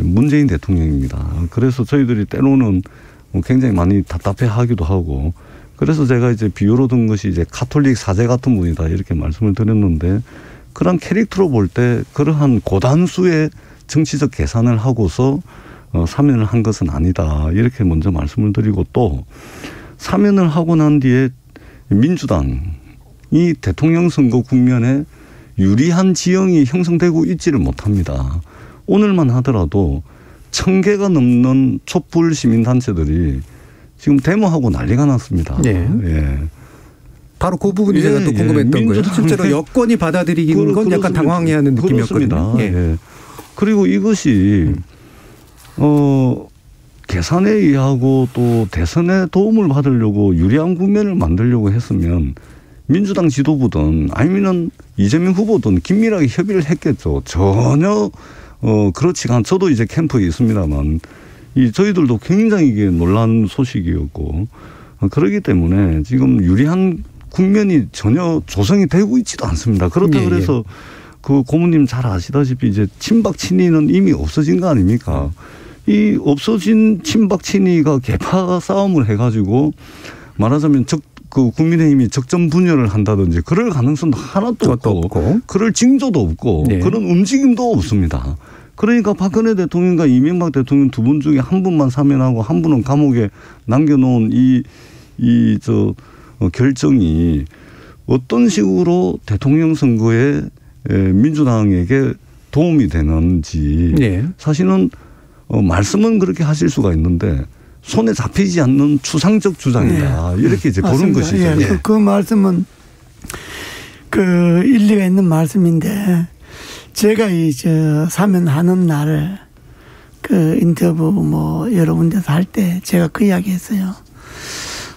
J: 문재인 대통령입니다. 그래서 저희들이 때로는 굉장히 많이 답답해하기도 하고, 그래서 제가 이제 비유로 든 것이 이제 가톨릭 사제 같은 분이다 이렇게 말씀을 드렸는데, 그런 캐릭터로 볼 때 그러한 고단수의 정치적 계산을 하고서 사면을 한 것은 아니다 이렇게 먼저 말씀을 드리고, 또 사면을 하고 난 뒤에 민주당이 대통령 선거 국면에 유리한 지형이 형성되고 있지를 못합니다. 오늘만 하더라도 1000개가 넘는 촛불 시민단체들이 지금 데모하고 난리가 났습니다.
C: 예.
J: 예.
C: 바로 그 부분이 제가 또 궁금했던 거예요. 실제로 여권이 받아들이기는 건 약간 당황해하는 느낌이었거든요.
J: 예. 예. 그리고 이것이 계산에 의하고 또 대선에 도움을 받으려고 유리한 국면을 만들려고 했으면 민주당 지도부든 아니면 이재명 후보든 긴밀하게 협의를 했겠죠. 전혀 그렇지가 않. 저도 이제 캠프에 있습니다만 저희들도 굉장히 이게 놀란 소식이었고, 그렇기 때문에 지금 유리한 국면이 전혀 조성이 되고 있지도 않습니다. 그렇다 그래서 그 고모님 잘 아시다시피 이제 친박 친이는 이미 없어진 거 아닙니까? 이 없어진 친박 친이가 개파 싸움을 해가지고 말하자면 그 국민의힘이 적정 분열을 한다든지 그럴 가능성도 하나도 없고 그럴 징조도 없고 그런 움직임도 없습니다. 그러니까 박근혜 대통령과 이명박 대통령 두 분 중에 한 분만 사면하고 한 분은 감옥에 남겨놓은 결정이 어떤 식으로 대통령 선거에 민주당에게 도움이 되는지 사실은 말씀은 그렇게 하실 수가 있는데 손에 잡히지 않는 추상적 주장이다. 이렇게 이제 보는 것이죠.
I: 예. 그 말씀은 일리가 있는 말씀인데, 제가 사면하는 날 인터뷰 여러 군데서 할 때 제가 그 이야기 했어요.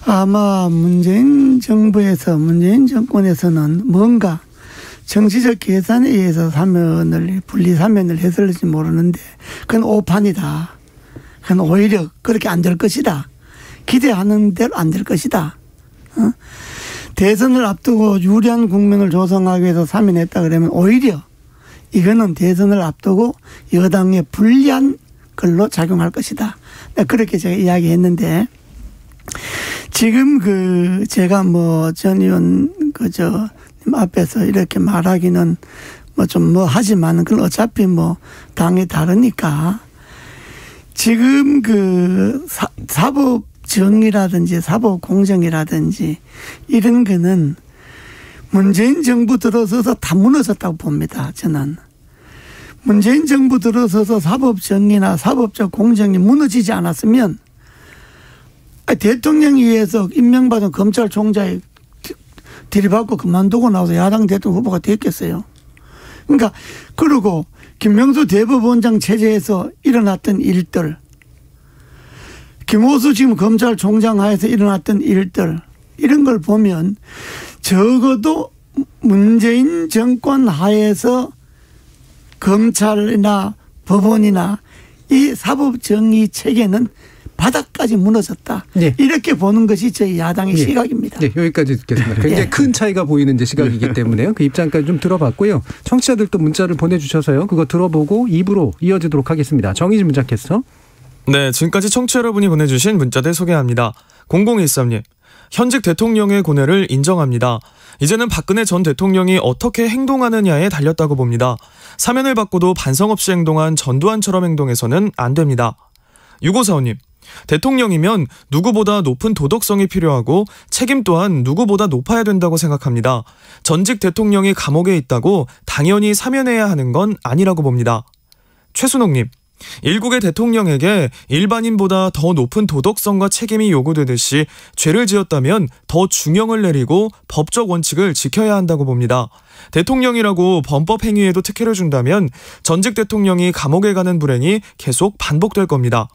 I: 아마 문재인 정부에서, 문재인 정권에서는 뭔가 정치적 계산에 의해서 분리 사면을 했을지 모르는데 그건 오판이다. 그건 오히려 그렇게 안 될 것이다. 기대하는 대로 안 될 것이다. 대선을 앞두고 유리한 국면을 조성하기 위해서 사면했다 그러면 오히려 이거는 대선을 앞두고 여당에 불리한 걸로 작용할 것이다. 그렇게 제가 이야기했는데, 지금 제가 전 의원 앞에서 이렇게 말하기는 하지만은 그건 어차피 당이 다르니까 지금 사법 정의라든지 사법 공정이라든지 이런 거는 문재인 정부 들어서서 다 무너졌다고 봅니다. 저는 문재인 정부 들어서서 사법 정의나 사법적 공정이 무너지지 않았으면 대통령에 의해서 임명받은 검찰총장이 들이받고 그만두고 나와서 야당 대통령 후보가 됐겠어요. 그러니까 그리고 김명수 대법원장 체제에서 일어났던 일들, 김호수 지금 검찰총장 하에서 일어났던 일들, 이런 걸 보면 적어도 문재인 정권 하에서 검찰이나 법원이나 이 사법정의 체계는 바닥까지 무너졌다. 이렇게 보는 것이 저희 야당의 시각입니다.
C: 여기까지 듣겠습니다. 굉장히 큰 차이가 보이는 시각이기 때문에요. 그 입장까지 좀 들어봤고요. 청취자들도 문자를 보내주셔서요. 그거 들어보고 2부로 이어지도록 하겠습니다. 정의진 문자캐스터.
K: 네, 지금까지 청취자 여러분이 보내주신 문자들 소개합니다. 0013님. 현직 대통령의 고뇌를 인정합니다. 이제는 박근혜 전 대통령이 어떻게 행동하느냐에 달렸다고 봅니다. 사면을 받고도 반성 없이 행동한 전두환처럼 행동해서는 안 됩니다. 6545님. 대통령이면 누구보다 높은 도덕성이 필요하고 책임 또한 누구보다 높아야 된다고 생각합니다. 전직 대통령이 감옥에 있다고 당연히 사면해야 하는 건 아니라고 봅니다. 최순옥님, 일국의 대통령에게 일반인보다 더 높은 도덕성과 책임이 요구되듯이 죄를 지었다면 더 중형을 내리고 법적 원칙을 지켜야 한다고 봅니다. 대통령이라고 범법 행위에도 특혜를 준다면 전직 대통령이 감옥에 가는 불행이 계속 반복될 겁니다.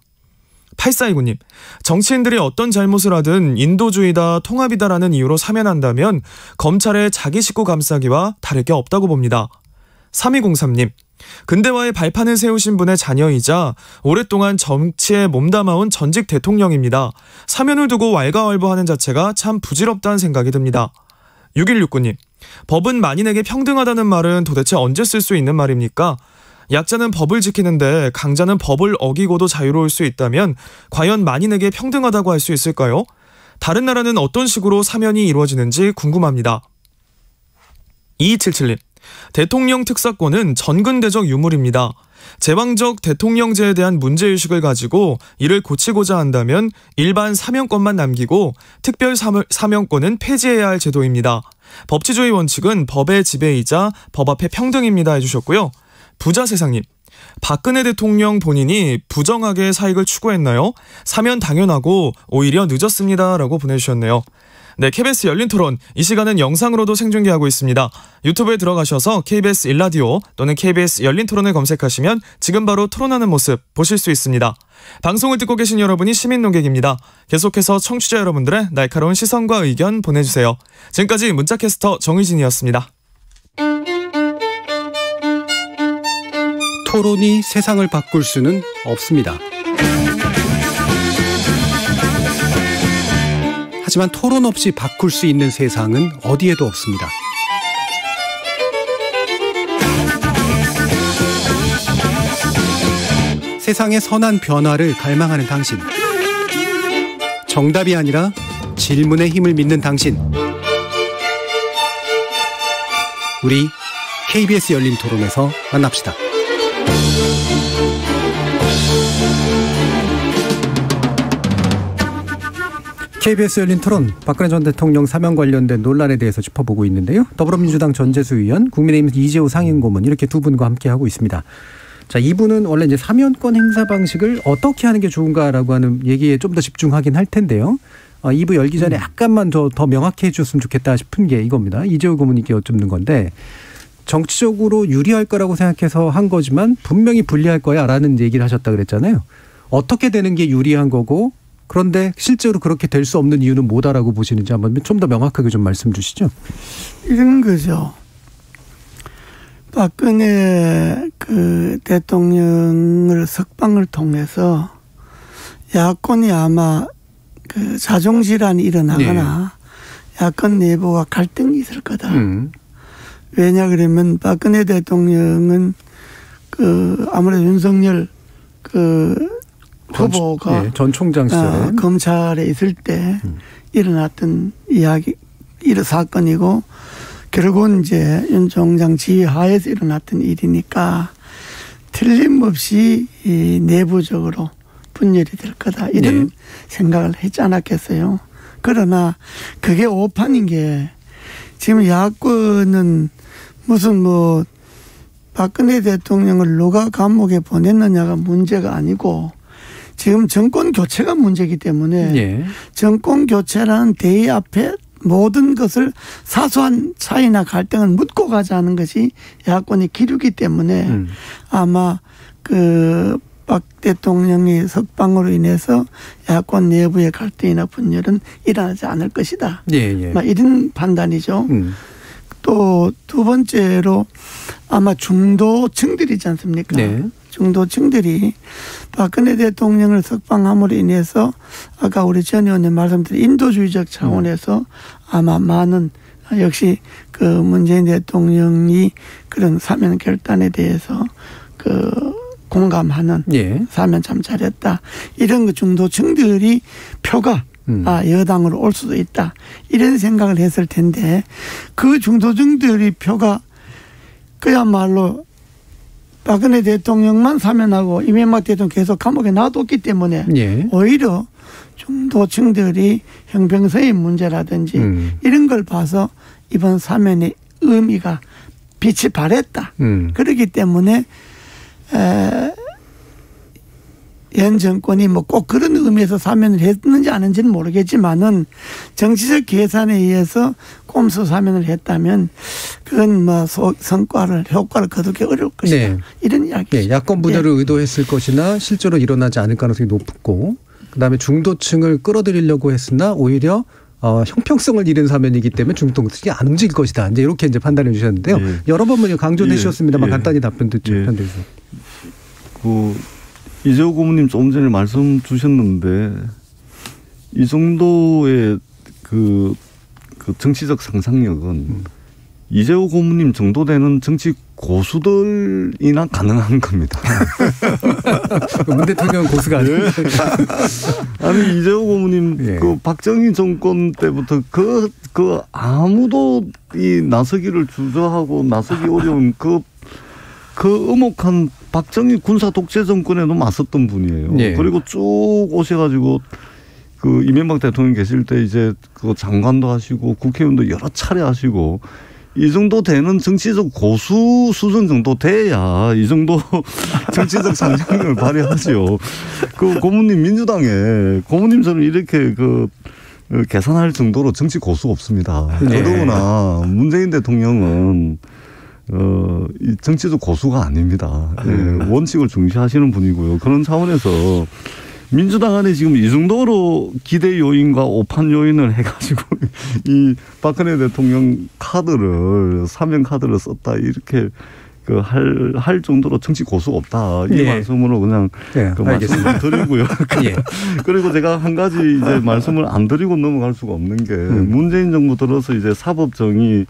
K: 8429님, 정치인들이 어떤 잘못을 하든 인도주의다, 통합이다라는 이유로 사면한다면 검찰의 자기 식구 감싸기와 다를 게 없다고 봅니다. 3203님, 근대화의 발판을 세우신 분의 자녀이자 오랫동안 정치에 몸담아온 전직 대통령입니다. 사면을 두고 왈가왈부하는 자체가 참 부질없다는 생각이 듭니다. 6169님, 법은 만인에게 평등하다는 말은 도대체 언제 쓸 수 있는 말입니까? 약자는 법을 지키는데 강자는 법을 어기고도 자유로울 수 있다면 과연 만인에게 평등하다고 할 수 있을까요? 다른 나라는 어떤 식으로 사면이 이루어지는지 궁금합니다. 2277님, 대통령 특사권은 전근대적 유물입니다. 제왕적 대통령제에 대한 문제의식을 가지고 이를 고치고자 한다면 일반 사면권만 남기고 특별 사면권은 폐지해야 할 제도입니다. 법치주의 원칙은 법의 지배이자 법 앞에 평등입니다 해주셨고요. 부자세상님, 박근혜 대통령 본인이 부정하게 사익을 추구했나요? 사면 당연하고 오히려 늦었습니다 라고 보내주셨네요. 네, KBS 열린 토론, 이 시간은 영상으로도 생중계하고 있습니다. 유튜브에 들어가셔서 KBS 1라디오 또는 KBS 열린 토론을 검색하시면 지금 바로 토론하는 모습 보실 수 있습니다. 방송을 듣고 계신 여러분이 시민 논객입니다. 계속해서 청취자 여러분들의 날카로운 시선과 의견 보내주세요. 지금까지 문자캐스터 정의진이었습니다.
C: 토론이 세상을 바꿀 수는 없습니다. 하지만 토론 없이 바꿀 수 있는 세상은 어디에도 없습니다. 세상의 선한 변화를 갈망하는 당신. 정답이 아니라 질문의 힘을 믿는 당신. 우리 KBS 열린 토론에서 만납시다. KBS 열린 토론, 박근혜 전 대통령 사면 관련된 논란에 대해서 짚어보고 있는데요. 더불어민주당 전재수 의원, 국민의힘 이재호 상임고문, 이렇게 두 분과 함께하고 있습니다. 자, 이분은 원래 이제 사면권 행사 방식을 어떻게 하는 게 좋은가라고 하는 얘기에 좀 더 집중하긴 할 텐데요. 2부 열기 전에 약간만 더 명확히 해주셨으면 좋겠다 싶은 게 이겁니다. 이재호 고문님께 여쭙는 건데, 정치적으로 유리할 거라고 생각해서 한 거지만 분명히 불리할 거야 라는 얘기를 하셨다 그랬잖아요. 어떻게 되는 게 유리한 거고, 그런데 실제로 그렇게 될 수 없는 이유는 뭐다라고 보시는지 한번 좀 더 명확하게 좀 말씀 주시죠.
I: 이런 거죠. 박근혜 대통령을 석방을 통해서 야권이 아마 자존질환이 일어나거나 야권 내부와 갈등이 있을 거다. 왜냐 그러면 박근혜 대통령은 아무래도 윤석열 후보가
C: 전 총장 시절에
I: 검찰에 있을 때 일어났던 이런 사건이고, 결국은 이제 윤 총장 지휘하에서 일어났던 일이니까 틀림없이 이 내부적으로 분열이 될 거다, 이런 생각을 했지 않았겠어요. 그러나 그게 오판인 게, 지금 야권은 무슨 박근혜 대통령을 누가 감옥에 보냈느냐가 문제가 아니고 지금 정권 교체가 문제이기 때문에 정권 교체라는 대의 앞에 모든 것을 사소한 차이나 갈등을 묻고 가자는 것이 야권의 기류이기 때문에 아마 박 대통령의 석방으로 인해서 야권 내부의 갈등이나 분열은 일어나지 않을 것이다. 이런 판단이죠. 또 두 번째로 아마 중도층들이지 않습니까? 중도층들이 박근혜 대통령을 석방함으로 인해서 아까 우리 전 의원님 말씀드린 인도주의적 차원에서 아마 많은, 역시 문재인 대통령이 그런 사면 결단에 대해서 공감하는, 사면 참 잘했다, 이런 중도층들이 표가 여당으로 올 수도 있다, 이런 생각을 했을 텐데, 그 중도층들이 표가 그야말로 박근혜 대통령만 사면하고 이명박 대통령 계속 감옥에 놔뒀기 때문에
C: 예.
I: 오히려 중도층들이 형평성의 문제라든지 이런 걸 봐서 이번 사면의 의미가 빛이 발했다. 그렇기 때문에 현 정권이 뭐 꼭 그런 의미에서 사면을 했는지 안 했는지는 모르겠지만은 정치적 계산에 의해서 꼼수 사면을 했다면 그건 뭐 효과를 거두기 어려울 것이다.
C: 네.
I: 이런 이야기죠.
C: 네, 야권 분열을 의도했을 것이나 실제로 일어나지 않을 가능성이 높고 그다음에 중도층을 끌어들이려고 했으나 오히려 형평성을 잃은 사면이기 때문에 중도층이 안 움직일 것이다. 이제 이렇게 이제 판단해 주셨는데요.
J: 예.
C: 여러 번은 강조해 주셨습니다만
J: 예.
C: 간단히 답변 듣죠.
J: 예. 이재호 고문님 조금 전에 말씀 주셨는데 이 정도의 그 정치적 상상력은 이재호 고문님 정도 되는 정치 고수들이나 가능한 겁니다.
C: 문 대통령 고수가 아니에요.
J: 아니 이재호 고문님
C: 예.
J: 그 박정희 정권 때부터 그 아무도 이 나서기를 주저하고 나서기 어려운 그 음혹한 박정희 군사 독재 정권에도 맞섰던 분이에요.
C: 예.
J: 그리고 쭉 오셔가지고 그 이명박 대통령 계실 때 이제 그 장관도 하시고 국회의원도 여러 차례 하시고 이 정도 되는 정치적 고수 수준 정도 돼야 이 정도 정치적 상상력을 발휘하죠. 그 고문님 민주당에 고문님처럼 이렇게 계산할 정도로 정치 고수 없습니다.
C: 네.
J: 더더구나 문재인 대통령은 이 정치적 고수가 아닙니다. 예, 원칙을 중시하시는 분이고요. 그런 차원에서 민주당 안에 지금 이 정도로 기대 요인과 오판 요인을 해가지고 이 박근혜 대통령 카드를 사면 카드를 썼다 이렇게 할 정도로 정치 고수가 없다 이 말씀으로 그냥 말씀을 드리고요.
C: 예.
J: 그리고 제가 한 가지 이제 말씀을 안 드리고 넘어갈 수가 없는 게 문재인 정부 들어서 이제 사법정의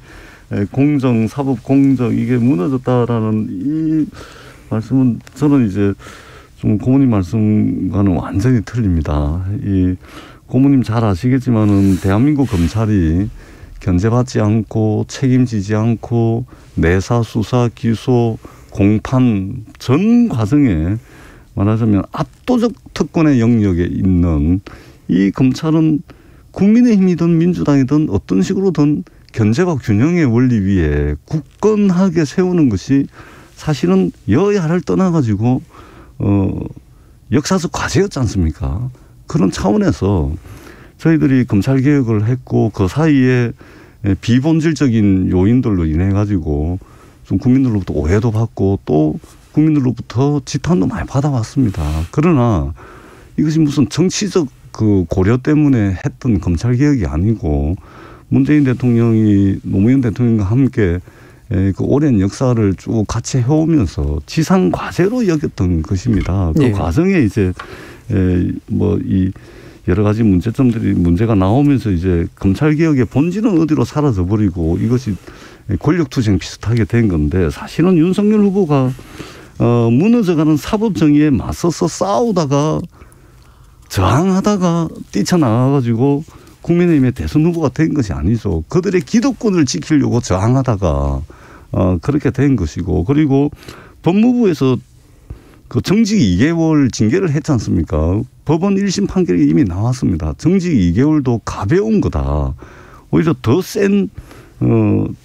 J: 공정, 사법 공정 이게 무너졌다라는 이 말씀은 저는 이제 좀 고모님 말씀과는 완전히 틀립니다. 이 고모님 잘 아시겠지만은 대한민국 검찰이 견제받지 않고 책임지지 않고 내사, 수사, 기소, 공판 전 과정에 말하자면 압도적 특권의 영역에 있는 이 검찰은 국민의힘이든 민주당이든 어떤 식으로든 견제와 균형의 원리 위에 굳건하게 세우는 것이 사실은 여야를 떠나가지고 역사적 과제였지 않습니까? 그런 차원에서 저희들이 검찰개혁을 했고 그 사이에 비본질적인 요인들로 인해 가지고 좀 국민들로부터 오해도 받고 또 국민들로부터 지탄도 많이 받아왔습니다. 그러나 이것이 무슨 정치적 그 고려 때문에 했던 검찰개혁이 아니고 문재인 대통령이 노무현 대통령과 함께 그 오랜 역사를 쭉 같이 해오면서 지상 과제로 여겼던 것입니다. 그 과정에 이제 뭐 이 여러 가지 문제가 나오면서 이제 검찰개혁의 본질은 어디로 사라져버리고 이것이 권력투쟁 비슷하게 된 건데 사실은 윤석열 후보가 무너져가는 사법정의에 맞서서 싸우다가 저항하다가 뛰쳐나가가지고 국민의힘의 대선 후보가 된 것이 아니죠. 그들의 기득권을 지키려고 저항하다가 그렇게 된 것이고 그리고 법무부에서 그 정직 2개월 징계를 했지 않습니까? 법원 1심 판결이 이미 나왔습니다. 정직 2개월도 가벼운 거다. 오히려 더 센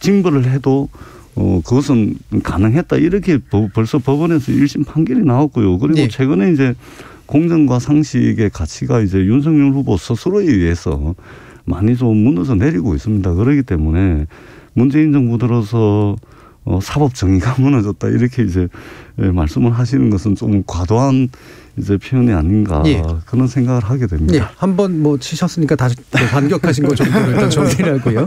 J: 징벌을 해도 그것은 가능했다. 이렇게 벌써 법원에서 1심 판결이 나왔고요. 그리고 최근에 이제 공정과 상식의 가치가 이제 윤석열 후보 스스로에 의해서 많이 좀 무너져 내리고 있습니다. 그렇기 때문에 문재인 정부 들어서 사법 정의가 무너졌다 이렇게 이제 말씀을 하시는 것은 좀 과도한 이제 표현이 아닌가 그런 생각을 하게 됩니다.
C: 한번 뭐 치셨으니까 다시 반격하신 거 정도로 일단 정리를 하고요.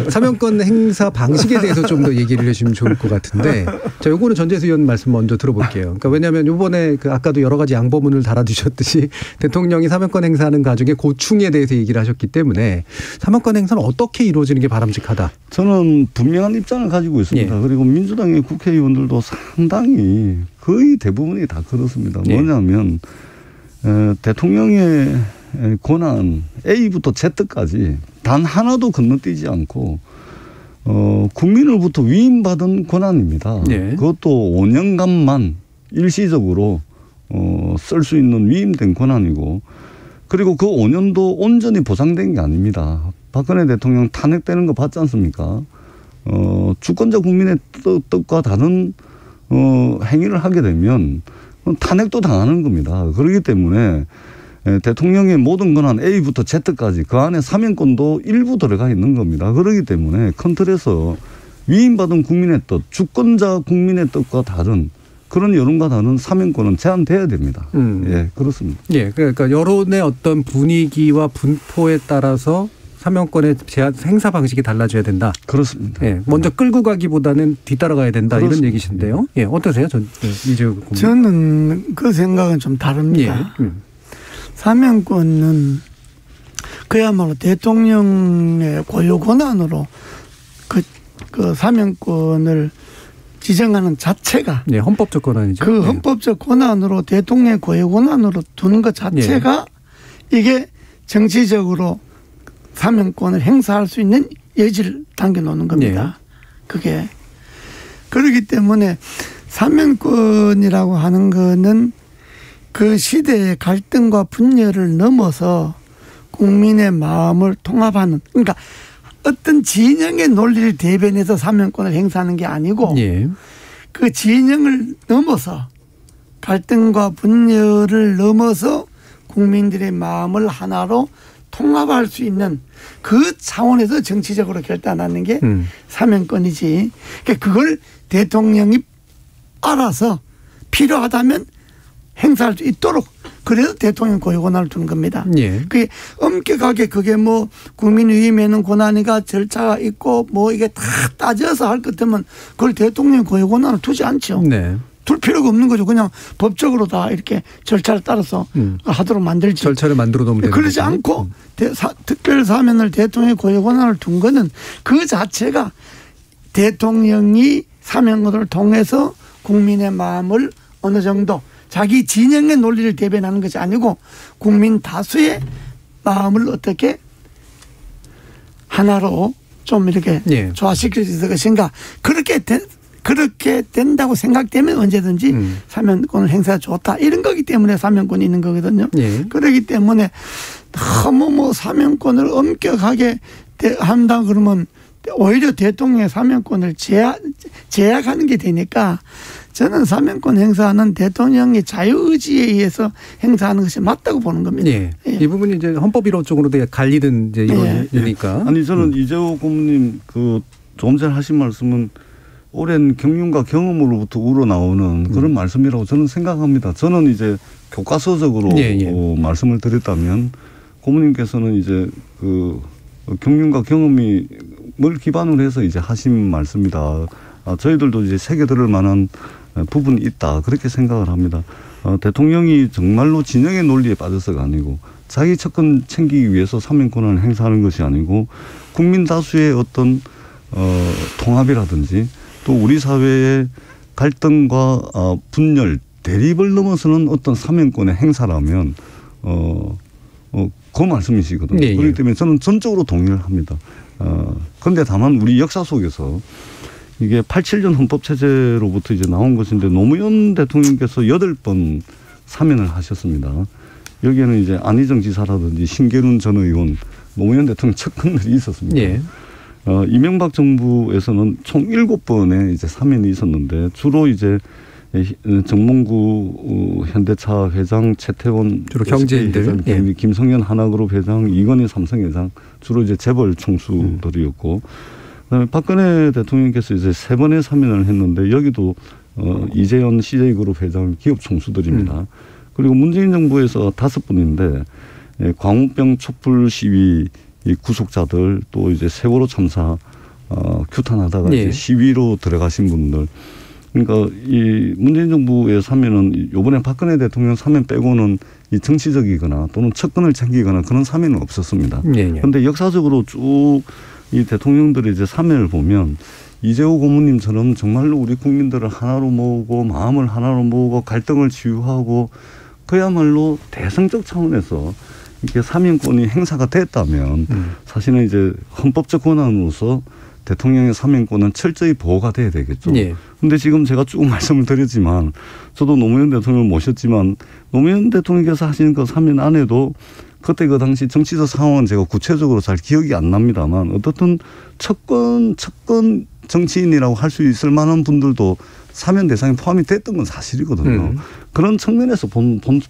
C: 사면권 행사 방식에 대해서 좀 더 얘기를 해주시면 좋을 것 같은데, 자, 요거는 전재수 의원 말씀 먼저 들어볼게요. 그러니까 왜냐하면 이번에 그 아까도 여러 가지 양보문을 달아주셨듯이 대통령이 사면권 행사하는 과정에 고충에 대해서 얘기를 하셨기 때문에 사면권 행사는 어떻게 이루어지는 게 바람직하다?
J: 저는 분명한 입장을 가지고 있습니다. 그리고 민주당의 국회의원들도 상당히 거의 대부분이 다 그렇습니다. 뭐냐면 대통령의 권한 A부터 Z까지 단 하나도 건너뛰지 않고 국민으로부터 위임받은 권한입니다. 예. 그것도 5년간만 일시적으로 쓸 수 있는 위임된 권한이고 그리고 그 5년도 온전히 보장된 게 아닙니다. 박근혜 대통령 탄핵되는 거 봤지 않습니까? 주권자 국민의 뜻과 다른 행위를 하게 되면 탄핵도 당하는 겁니다. 그렇기 때문에 대통령의 모든 권한 A부터 Z까지 그 안에 사면권도 일부 들어가 있는 겁니다. 그렇기 때문에 큰 틀에서 위임받은 국민의 뜻, 주권자 국민의 뜻과 다른 그런 여론과 다른 사면권은 제한돼야 됩니다. 예, 그렇습니다.
C: 예, 그러니까 여론의 어떤 분위기와 분포에 따라서 사면권의 행사 방식이 달라져야 된다.
J: 그렇습니다.
C: 예, 먼저 끌고 가기보다는 뒤따라가야 된다. 그렇습니다. 이런 얘기신데요. 예, 어떠세요? 이재호 고문.
I: 저는 그 생각은 좀 다릅니다. 예. 사면권은 그야말로 대통령의 고유 권한으로 그 사면권을 지정하는 자체가
C: 네, 헌법적 권한이죠.
I: 그 헌법적 권한으로 대통령의 고유 권한으로 두는 것 자체가 이게 정치적으로 사면권을 행사할 수 있는 여지를 당겨놓는 겁니다. 그게 그렇기 때문에 사면권이라고 하는 거는 그 시대의 갈등과 분열을 넘어서 국민의 마음을 통합하는 그러니까 어떤 진영의 논리를 대변해서 사면권을 행사하는 게 아니고 그 진영을 넘어서 갈등과 분열을 넘어서 국민들의 마음을 하나로 통합할 수 있는 그 차원에서 정치적으로 결단하는 게 사면권이지. 그러니까 그걸 대통령이 알아서 필요하다면 행사할 수 있도록 그래서 대통령 고유 권한을 두는 겁니다. 그게 엄격하게 그게 뭐 국민의힘에는 권한이가 절차가 있고 뭐 이게 다 따져서 할 것 같으면 그걸 대통령 고유 권한을 두지 않죠. 둘 필요가 없는 거죠. 그냥 법적으로 다 이렇게 절차를 따라서 하도록 만들지.
C: 절차를 만들어 놓으면 되는
I: 그러지
C: 거죠.
I: 않고 특별 사면을 대통령의 고유 권한을 둔 거는 그 자체가 대통령이 사면권을 통해서 국민의 마음을 어느 정도 자기 진영의 논리를 대변하는 것이 아니고 국민 다수의 마음을 어떻게 하나로 좀 이렇게 조화시킬 수 있을 것인가. 그렇게 된다고 생각되면 언제든지 사면권을 행사해 좋다. 이런 거기 때문에 사면권이 있는 거거든요. 그렇기 때문에 너무 뭐 사면권을 엄격하게 한다 그러면 오히려 대통령의 사면권을 제약하는 게 되니까 저는 사면권 행사는 대통령의 자유의지에 의해서 행사하는 것이 맞다고 보는 겁니다.
C: 이 부분이 이제 헌법이론적으로도 갈리는 이제 이론이니까.
J: 아니 저는 이재호 고문님 그 조금 전에 하신 말씀은 오랜 경륜과 경험으로부터 우러나오는 그런 말씀이라고 저는 생각합니다. 저는 이제 교과서적으로 말씀을 드렸다면 고문님께서는 이제 그 경륜과 경험을 기반으로 해서 이제 하신 말씀이다. 저희들도 이제 새겨 들을 만한 부분이 있다. 그렇게 생각을 합니다. 대통령이 정말로 진영의 논리에 빠져서가 아니고 자기 척권 챙기기 위해서 사면권을 행사하는 것이 아니고 국민 다수의 어떤 통합이라든지 또 우리 사회의 갈등과 분열, 대립을 넘어서는 어떤 사면권의 행사라면 그 말씀이시거든요. 그렇기 때문에 저는 전적으로 동의를 합니다. 그런데 다만 우리 역사 속에서 이게 87년 헌법체제로부터 이제 나온 것인데 노무현 대통령께서 8번 사면을 하셨습니다. 여기에는 이제 안희정 지사라든지 신계륜 전 의원, 노무현 대통령 측근들이 있었습니다. 이명박 정부에서는 총 7번의 이제 사면이 있었는데 주로 이제 정몽구 현대차 회장, 최태원
C: 주로 경제인들,
J: 김성현 하나그룹 회장, 이건희 삼성회장 주로 이제 재벌 총수들이었고, 그다음에 박근혜 대통령께서 이제 3번의 사면을 했는데 여기도 이재현 CJ그룹 회장, 기업 총수들입니다. 그리고 문재인 정부에서 5분인데 광우병 촛불 시위 이 구속자들 또 이제 세월호 참사 규탄하다가 이제 시위로 들어가신 분들. 그러니까 이 문재인 정부의 사면은 이번에 박근혜 대통령 사면 빼고는 이 정치적이거나 또는 척근을 챙기거나 그런 사면은 없었습니다. 그런데 역사적으로 쭉 이 대통령들의 이제 사면을 보면 이재호 고문님처럼 정말로 우리 국민들을 하나로 모으고 마음을 하나로 모으고 갈등을 치유하고 그야말로 대승적 차원에서 이렇게 사면권이 행사가 됐다면 사실은 이제 헌법적 권한으로서 대통령의 사면권은 철저히 보호가 돼야 되겠죠. 그런데 지금 제가 쭉 말씀을 드렸지만 저도 노무현 대통령을 모셨지만 노무현 대통령께서 하신 그 사면 안에도 그때 그 당시 정치적 상황은 제가 구체적으로 잘 기억이 안 납니다만 어떻든 척권 정치인이라고 할 수 있을 만한 분들도 사면 대상에 포함이 됐던 건 사실이거든요. 그런 측면에서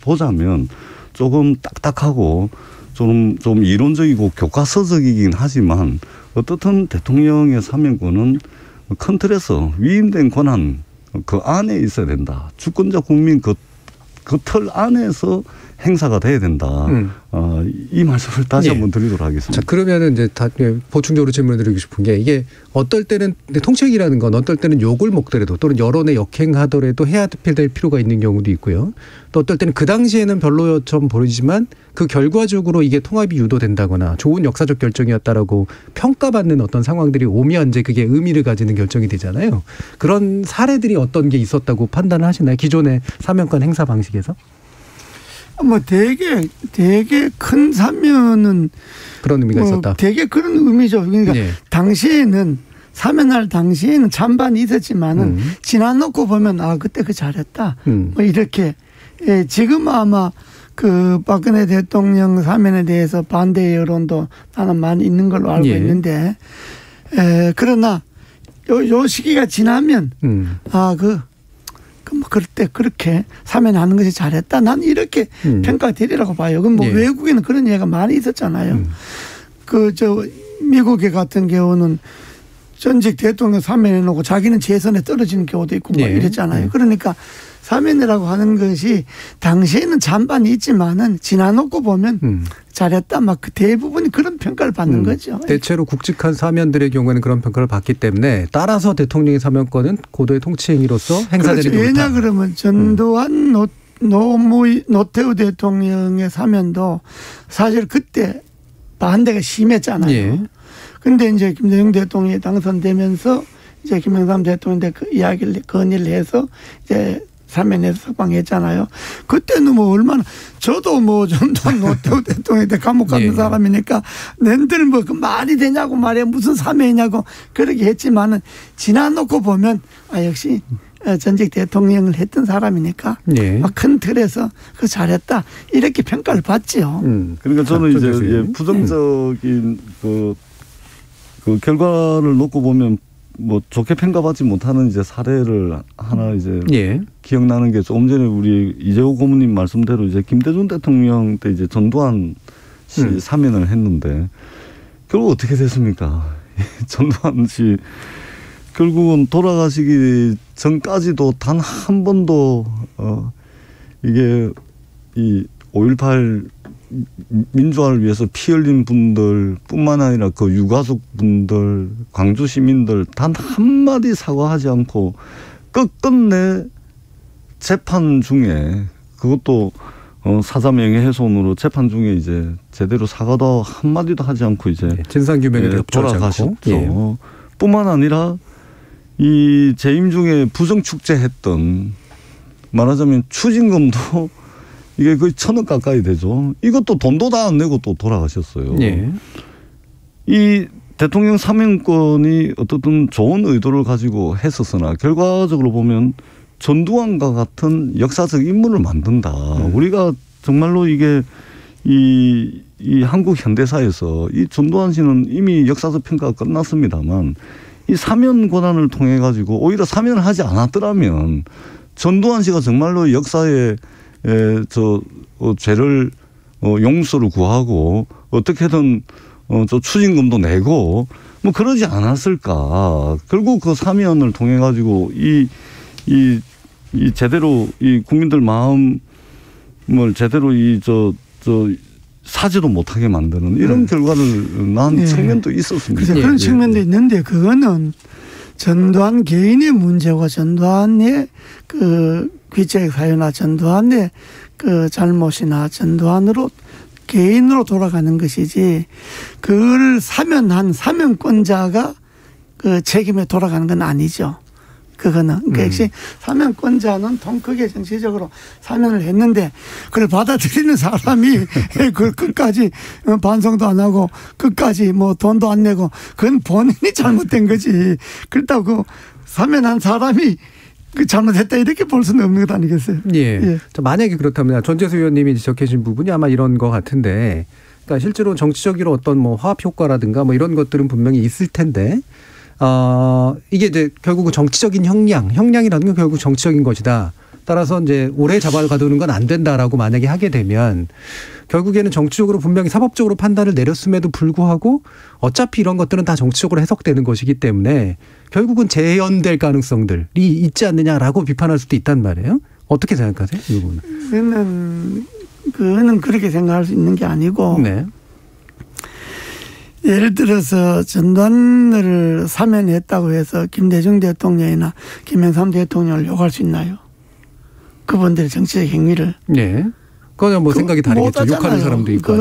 J: 보자면 조금 딱딱하고 좀 이론적이고 교과서적이긴 하지만 어떻든 대통령의 사면권은 큰 틀에서 위임된 권한 그 안에 있어야 된다. 주권자 국민 그 틀 안에서 행사가 돼야 된다. 이 말씀을 다시 한번 드리도록 하겠습니다.
C: 자, 그러면은 이제 보충적으로 질문드리고 싶은 게 이게 어떨 때는 통치력이라는 건 어떨 때는 욕을 먹더라도 또는 여론에 역행하더라도 해야 될 필요가 있는 경우도 있고요. 또 어떨 때는 그 당시에는 별로처럼 보이지만 그 결과적으로 이게 통합이 유도된다거나 좋은 역사적 결정이었다라고 평가받는 어떤 상황들이 오면 이제 그게 의미를 가지는 결정이 되잖아요. 그런 사례들이 어떤 게 있었다고 판단을 하시나요? 기존의 사면권 행사 방식에서?
I: 뭐 되게 큰 사면은
C: 그런 의미가 있었다.
I: 되게 그런 의미죠. 그러니까 당시에는 사면할 당시에는 찬반이 있었지만은 지나놓고 보면 그때 그 잘했다. 뭐 이렇게 지금 아마 그 박근혜 대통령 사면에 대해서 반대 여론도 나는 많이 있는 걸로 알고 있는데 그러나 요 시기가 지나면 뭐 그럴 때 그렇게 사면하는 것이 잘했다. 난 이렇게 평가되리라고 봐요. 그럼 뭐 외국에는 그런 얘기가 많이 있었잖아요. 미국에 같은 경우는 전직 대통령 사면해놓고 자기는 재선에 떨어지는 경우도 있고 뭐 이랬잖아요. 그러니까 사면이라고 하는 것이 당시에는 잔반이 있지만은 지나놓고 보면 잘했다. 막 그 대부분이 그런 평가를 받는 거죠.
C: 대체로 굵직한 사면들의 경우에는 그런 평가를 받기 때문에 따라서 대통령의 사면권은 고도의 통치행위로서 행사되는 경우다.
I: 왜냐 그러면 전두환 노태우 대통령의 사면도 사실 그때 반대가 심했잖아요. 근데 이제 김대중 대통령이 당선되면서 이제 김영삼 대통령한테 그 이야기를 건의를 해서 이제 사면에서 석방했잖아요. 그때는 뭐 얼마나 저도 뭐 전두환 노태우 대통령한테 감옥 갔는 사람이니까 낸들 뭐 그 말이 되냐고 말이야 무슨 사면이냐고 그렇게 했지만은 지나놓고 보면 역시 전직 대통령을 했던 사람이니까 막 큰 틀에서 그 잘했다 이렇게 평가를 받지요.
J: 그러니까 저는 이제 부정적인 그 결과를 놓고 보면 뭐 좋게 평가받지 못하는 이제 사례를 하나 이제 기억나는 게 조금 전에 우리 이재호 고문님 말씀대로 이제 김대중 대통령 때 이제 전두환 씨 사면을 했는데 결국 어떻게 됐습니까? 전두환 씨 결국은 돌아가시기 전까지도 단 한 번도 이게 이 5.18 민주화를 위해서 피 흘린 분들뿐만 아니라 그 유가족 분들, 광주 시민들 단 한마디 사과하지 않고 끝끝내 재판 중에 그것도 사자명예훼손으로 재판 중에 이제 제대로 사과도 한마디도 하지 않고 이제
C: 진상규명에
J: 돌아가셨죠. 뿐만 아니라 이 재임 중에 부정축제했던 말하자면 추징금도 이게 거의 1,000억 가까이 되죠. 이것도 돈도 다 안 내고 또 돌아가셨어요. 이 대통령 사면권이 어떻든 좋은 의도를 가지고 했었으나 결과적으로 보면 전두환과 같은 역사적 인물을 만든다. 우리가 정말로 이게 이 한국 현대사에서 이 전두환 씨는 이미 역사적 평가가 끝났습니다만 이 사면 권한을 통해 가지고 오히려 사면을 하지 않았더라면 전두환 씨가 정말로 역사에 죄를 용서를 구하고 어떻게든 저 추징금도 내고 뭐 그러지 않았을까. 결국 그 사면을 통해 가지고 이 제대로 이 국민들 마음을 제대로 사지도 못하게 만드는 이런 결과를 낳은 측면도 있었습니다.
I: 그런 측면도 있는데 그거는 전두환 개인의 문제고 전두환의 그 귀책 사유나 전두환의 그 잘못이나 전두환으로 개인으로 돌아가는 것이지 그걸 사면한 사면권자가 그 책임에 돌아가는 건 아니죠. 그거는. 그러니까 역시 사면권자는 통 크게 정치적으로 사면을 했는데 그걸 받아들이는 사람이 그걸 끝까지 반성도 안 하고 끝까지 뭐 돈도 안 내고 그건 본인이 잘못된 거지. 그렇다고 사면한 사람이 잘못했다 이렇게 볼 수는 없는 것 아니겠어요?
C: 예.
I: 예.
C: 만약에 그렇다면 전재수 의원님이 지적하신 부분이 아마 이런 것 같은데, 그러니까 실제로 정치적으로 어떤 뭐 화합 효과라든가 뭐 이런 것들은 분명히 있을 텐데, 이게 이제 결국은 정치적인 형량이라는 건 결국 정치적인 것이다. 따라서 이제 오래 잡아가두는 건 안 된다라고 만약에 하게 되면 결국에는 정치적으로 분명히 사법적으로 판단을 내렸음에도 불구하고 어차피 이런 것들은 다 정치적으로 해석되는 것이기 때문에 결국은 재연될 가능성들이 있지 않느냐라고 비판할 수도 있단 말이에요. 어떻게 생각하세요? 이 부분은?
I: 그거는 그렇게 생각할 수 있는 게 아니고
C: 네.
I: 예를 들어서 전두환을 사면했다고 해서 김대중 대통령이나 김영삼 대통령을 욕할 수 있나요? 그분들의 정치적 행위를.
C: 네. 그건 뭐 생각이 다르겠죠. 욕하는 사람도 있고.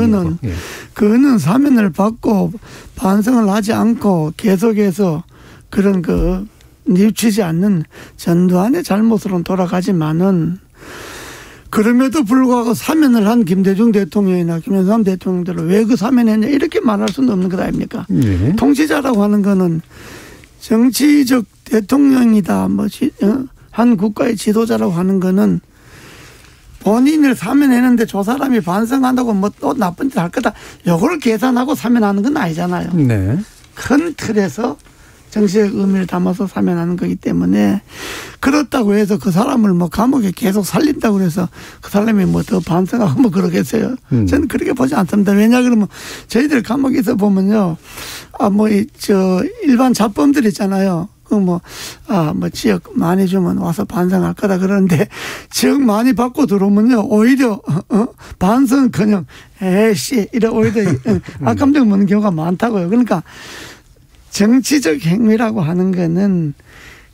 I: 그거는 사면을 받고 반성을 하지 않고 계속해서 그런 뉘우치지 않는 전두환의 잘못으로는 돌아가지만은 그럼에도 불구하고 사면을 한 김대중 대통령이나 김영삼 대통령들을 왜 그 사면했냐 이렇게 말할 수는 없는 것 아닙니까?
C: 네.
I: 통치자라고 하는 거는 정치적 대통령이다. 한 국가의 지도자라고 하는 거는 본인을 사면했는데 저 사람이 반성한다고 뭐 또 나쁜 짓 할 거다. 이걸 계산하고 사면하는 건 아니잖아요.
C: 네.
I: 큰 틀에서 정치적 의미를 담아서 사면하는 거기 때문에 그렇다고 해서 그 사람을 뭐 감옥에 계속 살린다고 해서 그 사람이 뭐 더 반성하고 뭐 그러겠어요. 저는 그렇게 보지 않습니다. 왜냐 그러면 저희들 감옥에서 보면요. 일반 자범들 있잖아요. 지역 많이 주면 와서 반성할 거다 그러는데 지역 많이 받고 들어오면요. 오히려, 반성은커녕, 이래 오히려 악감정 먹는 경우가 많다고요. 그러니까 정치적 행위라고 하는 거는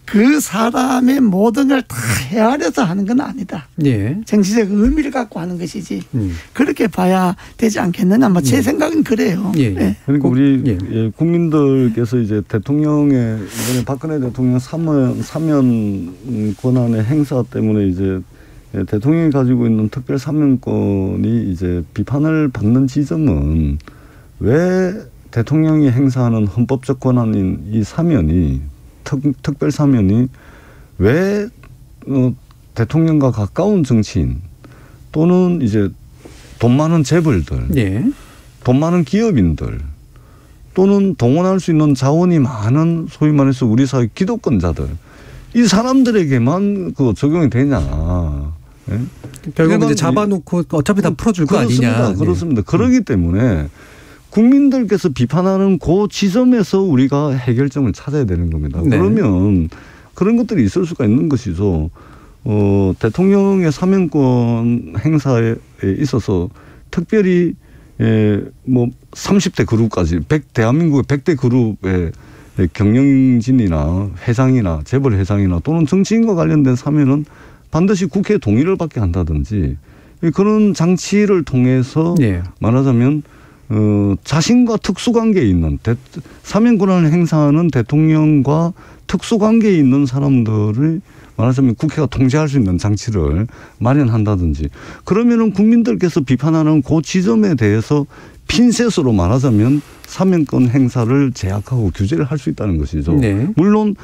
I: 그 사람의 모든 걸 다 헤아려서 하는 건 아니다.
C: 예.
I: 정치적 의미를 갖고 하는 것이지. 그렇게 봐야 되지 않겠느냐. 제 생각은 그래요.
J: 예. 예. 그러니까 우리 국민들께서 이제 대통령의 이번에 박근혜 대통령 사면 권한의 행사 때문에 이제 대통령이 가지고 있는 특별 사면권이 이제 비판을 받는 지점은 왜 대통령이 행사하는 헌법적 권한인 이 사면이 특별 사면이 왜 대통령과 가까운 정치인 또는 이제 돈 많은 재벌들, 돈 많은 기업인들 또는 동원할 수 있는 자원이 많은 소위 말해서 우리 사회 기득권자들 이 사람들에게만 적용이 되냐? 예?
C: 결국 이제 잡아놓고 어차피 다 풀어줄 거 아니냐?
J: 그렇습니다. 그렇기 때문에. 국민들께서 비판하는 그 지점에서 우리가 해결점을 찾아야 되는 겁니다. 네. 그러면 그런 것들이 있을 수가 있는 것이죠. 대통령의 사면권 행사에 있어서 특별히 30대 그룹까지 대한민국의 100대 그룹의 경영진이나 회장이나 재벌 회장이나 또는 정치인과 관련된 사면은 반드시 국회 동의를 받게 한다든지 그런 장치를 통해서 말하자면 자신과 특수관계에 있는 사면 권한을 행사하는 대통령과 특수관계에 있는 사람들을 말하자면 국회가 통제할 수 있는 장치를 마련한다든지 그러면은 국민들께서 비판하는 그 지점에 대해서 핀셋으로 말하자면 사면권 행사를 제약하고 규제를 할 수 있다는 것이죠. 네. 물론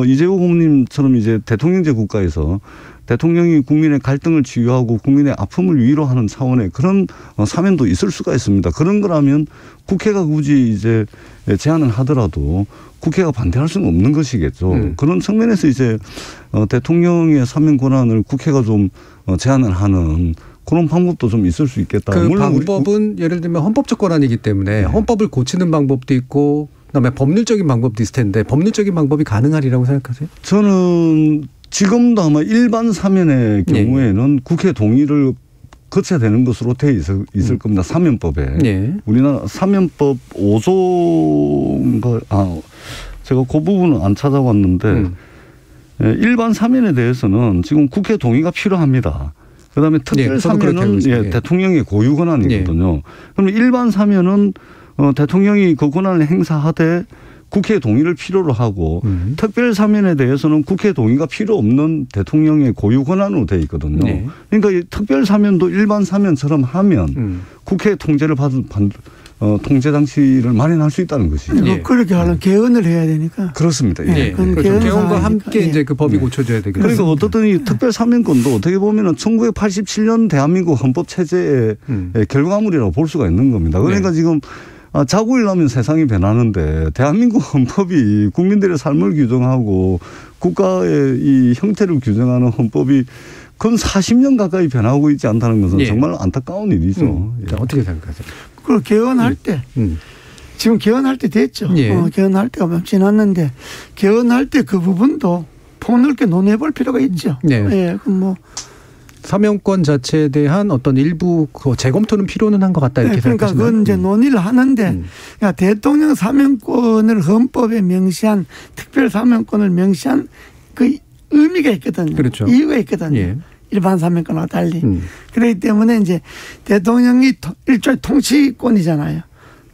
J: 이재호 고문님처럼 이제 대통령제 국가에서 대통령이 국민의 갈등을 치유하고 국민의 아픔을 위로하는 차원의 그런 사면도 있을 수가 있습니다. 그런 거라면 국회가 굳이 이제 제안을 하더라도 국회가 반대할 수는 없는 것이겠죠. 그런 측면에서 이제 대통령의 사면 권한을 국회가 좀 제안을 하는 그런 방법도 좀 있을 수 있겠다.
C: 그 방법은 예를 들면 헌법적 권한이기 때문에 헌법을 고치는 방법도 있고 그다음에 법률적인 방법도 있을 텐데 법률적인 방법이 가능하리라고 생각하세요?
J: 저는 지금도 아마 일반 사면의 경우에는 국회 동의를 거쳐야 되는 것으로 되어 있을 겁니다. 사면법에. 우리나라 사면법 5조인가 제가 그 부분은 안 찾아봤는데 일반 사면에 대해서는 지금 국회 동의가 필요합니다. 그다음에 특별 사면은 대통령의 고유 권한이거든요. 그러면 일반 사면은 대통령이 그 권한을 행사하되 국회 동의를 필요로 하고 특별 사면에 대해서는 국회 동의가 필요 없는 대통령의 고유 권한으로 되어 있거든요. 네. 그러니까 이 특별 사면도 일반 사면처럼 하면 국회 통제를 받은 통제 장치를 마련할 수 있다는 것이죠.
I: 예. 그렇게 하려면 개헌을 해야 되니까.
J: 그렇습니다. 예.
C: 예. 그렇죠. 개헌과 함께 이제 그 법이 고쳐져야 되겠죠.
J: 그러니까 어떻든 이 특별 사면권도 어떻게 보면은 1987년 대한민국 헌법 체제의 결과물이라고 볼 수가 있는 겁니다. 그러니까 지금 자고 일어나면 세상이 변하는데 대한민국 헌법이 국민들의 삶을 규정하고 국가의 이 형태를 규정하는 헌법이 근 40년 가까이 변하고 있지 않다는 것은 정말 안타까운 일이죠.
C: 어떻게 생각하세요?
I: 그걸 개헌할 때 지금 개헌할 때 됐죠. 개헌할 때가 몇 지났는데 개헌할 때 그 부분도 폭넓게 논의해볼 필요가 있죠. 네. 그럼 뭐
C: 사면권 자체에 대한 어떤 일부 재검토는 필요는 한 것 같다 이렇게
I: 그러니까
C: 생각하시나요?
I: 그건 이제 논의를 하는데 그러니까 대통령 사면권을 헌법에 명시한 특별 사면권을 명시한 그 의미가 있거든요.
C: 그렇죠.
I: 이유가 있거든요. 일반 사면권과 달리. 그렇기 때문에 이제 대통령이 일종의 통치권이잖아요.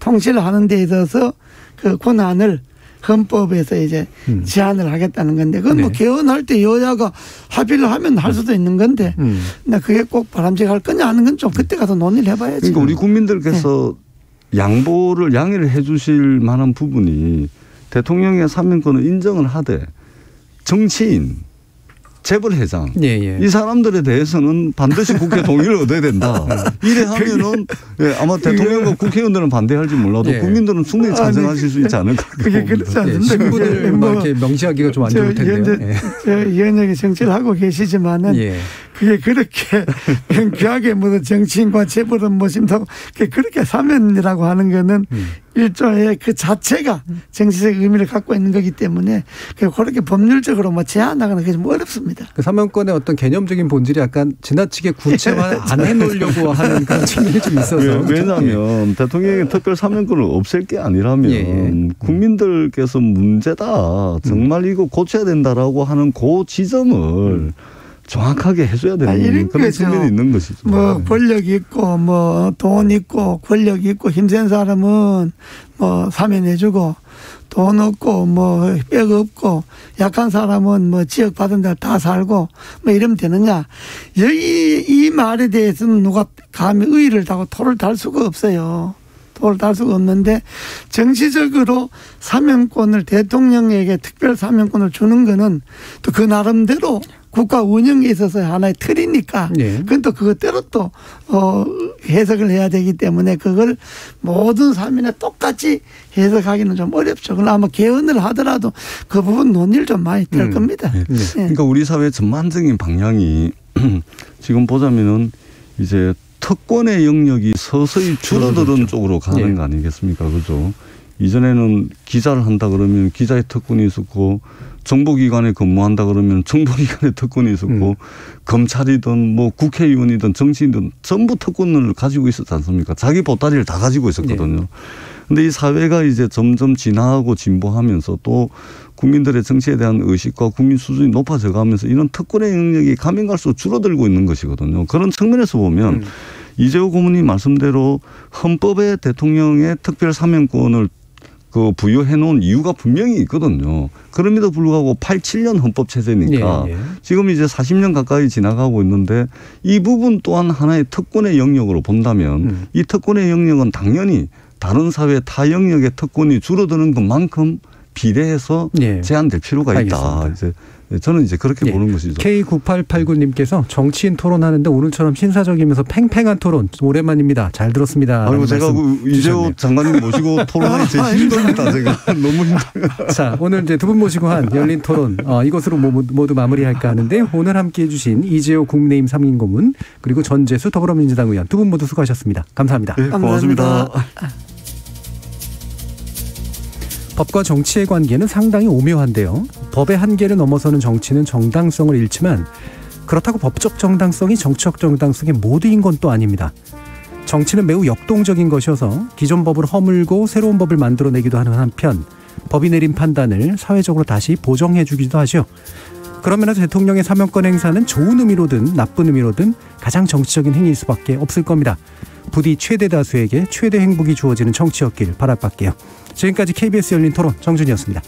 I: 통치를 하는 데 있어서 그 권한을 헌법에서 이제 제한을 하겠다는 건데 그건 뭐 개헌할 때 여야가 합의를 하면 할 수도 있는 건데 근데 그게 꼭 바람직할 거냐 하는 건 좀 그때 가서 논의를 해봐야죠.
J: 그러니까 우리 국민들께서 양해를 해 주실 만한 부분이 대통령의 사면권을 인정을 하되 정치인 재벌회장 이 사람들에 대해서는 반드시 국회 동의를 얻어야 된다. 이래 하면은 아마 대통령과 국회의원들은 반대할지 몰라도 국민들은 충분히 찬성하실 수 있지 않을까.
I: 그게 그렇지 않습니다.
C: 신분을 뭐 이렇게 명시하기가 좀 안 좋을 텐데요.
I: 의원님이 정치를 하고 계시지만은 그게 그렇게 명쾌하게 뭐 정치인과 재벌은 뭐 심사고 그렇게 사면이라고 하는 거는 일종의 그 자체가 정치적 의미를 갖고 있는 거기 때문에 그렇게 법률적으로 뭐 제한하거나 그게 좀 어렵습니다.
C: 그 사면권의 어떤 개념적인 본질이 약간 지나치게 구체화 안 해놓으려고 하는 그런 측면이 좀 있어서.
J: 왜냐하면 대통령의 특별 사면권을 없앨 게 아니라면 국민들께서 문제다. 정말 이거 고쳐야 된다라고 하는 그 지점을 정확하게 해줘야 되는 그런 측면이 있는 것이죠.
I: 뭐 권력 있고 뭐 돈 있고 권력 있고 힘센 사람은 뭐 사면해주고 돈 없고 뭐 백 없고 약한 사람은 뭐 지역 받은 데 다 살고 뭐 이러면 되느냐. 여기 이 말에 대해서는 누가 감히 의의를 다고 토를 달 수가 없어요. 토를 달 수가 없는데 정치적으로 사면권을 대통령에게 특별 사면권을 주는 거는 또 그 나름대로 국가 운영에 있어서 하나의 틀이니까 그건 또 그것대로 또 해석을 해야 되기 때문에 그걸 모든 사면에 똑같이 해석하기는 좀 어렵죠. 그러나 아마 개헌을 하더라도 그 부분 논의를 좀 많이 될 겁니다.
J: 그러니까 우리 사회 전반적인 방향이 지금 보자면은 이제 특권의 영역이 서서히 줄어드는 쪽으로 가는 거 아니겠습니까? 그죠? 이전에는 기자를 한다 그러면 기자의 특권이 있었고 정보기관에 근무한다 그러면 정보기관의 특권이 있었고 검찰이든 뭐 국회의원이든 정치인이든 전부 특권을 가지고 있었지 않습니까? 자기 보따리를 다 가지고 있었거든요. 그런데 이 사회가 이제 점점 진화하고 진보하면서 또 국민들의 정치에 대한 의식과 국민 수준이 높아져 가면서 이런 특권의 영역이 가면 갈수록 줄어들고 있는 것이거든요. 그런 측면에서 보면 이재호 고문님 말씀대로 헌법에 대통령의 특별 사면권을 부여해 놓은 이유가 분명히 있거든요. 그럼에도 불구하고 87년 헌법 체제니까 지금 이제 40년 가까이 지나가고 있는데 이 부분 또한 하나의 특권의 영역으로 본다면 이 특권의 영역은 당연히 다른 사회 타 영역의 특권이 줄어드는 것만큼 비례해서 제한될 필요가 있다. 이제 저는 이제 그렇게 보는 것이죠.
C: K9889님께서 정치인 토론하는데 오늘처럼 신사적이면서 팽팽한 토론 오랜만입니다. 잘 들었습니다.
J: 아이고 제가 이재호 장관님 모시고 토론하기 제일 힘듭니다. 제가 너무 힘들어요.
C: 자, 오늘 이제 두 분 모시고 한 열린 토론 이것으로 모두 마무리할까 하는데 오늘 함께해 주신 이재호 국민의힘 상임고문 그리고 전재수 더불어민주당 의원 두 분 모두 수고하셨습니다. 감사합니다.
J: 네, 고맙습니다.
C: 법과 정치의 관계는 상당히 오묘한데요. 법의 한계를 넘어서는 정치는 정당성을 잃지만 그렇다고 법적 정당성이 정치적 정당성의 모두인 건 또 아닙니다. 정치는 매우 역동적인 것이어서 기존 법을 허물고 새로운 법을 만들어내기도 하는 한편 법이 내린 판단을 사회적으로 다시 보정해 주기도 하죠. 그런 면에서 대통령의 사면권 행사는 좋은 의미로든 나쁜 의미로든 가장 정치적인 행위일 수밖에 없을 겁니다. 부디 최대 다수에게 최대 행복이 주어지는 정치였길 바랄 밖에요. 지금까지 KBS 열린 토론 정준이었습니다.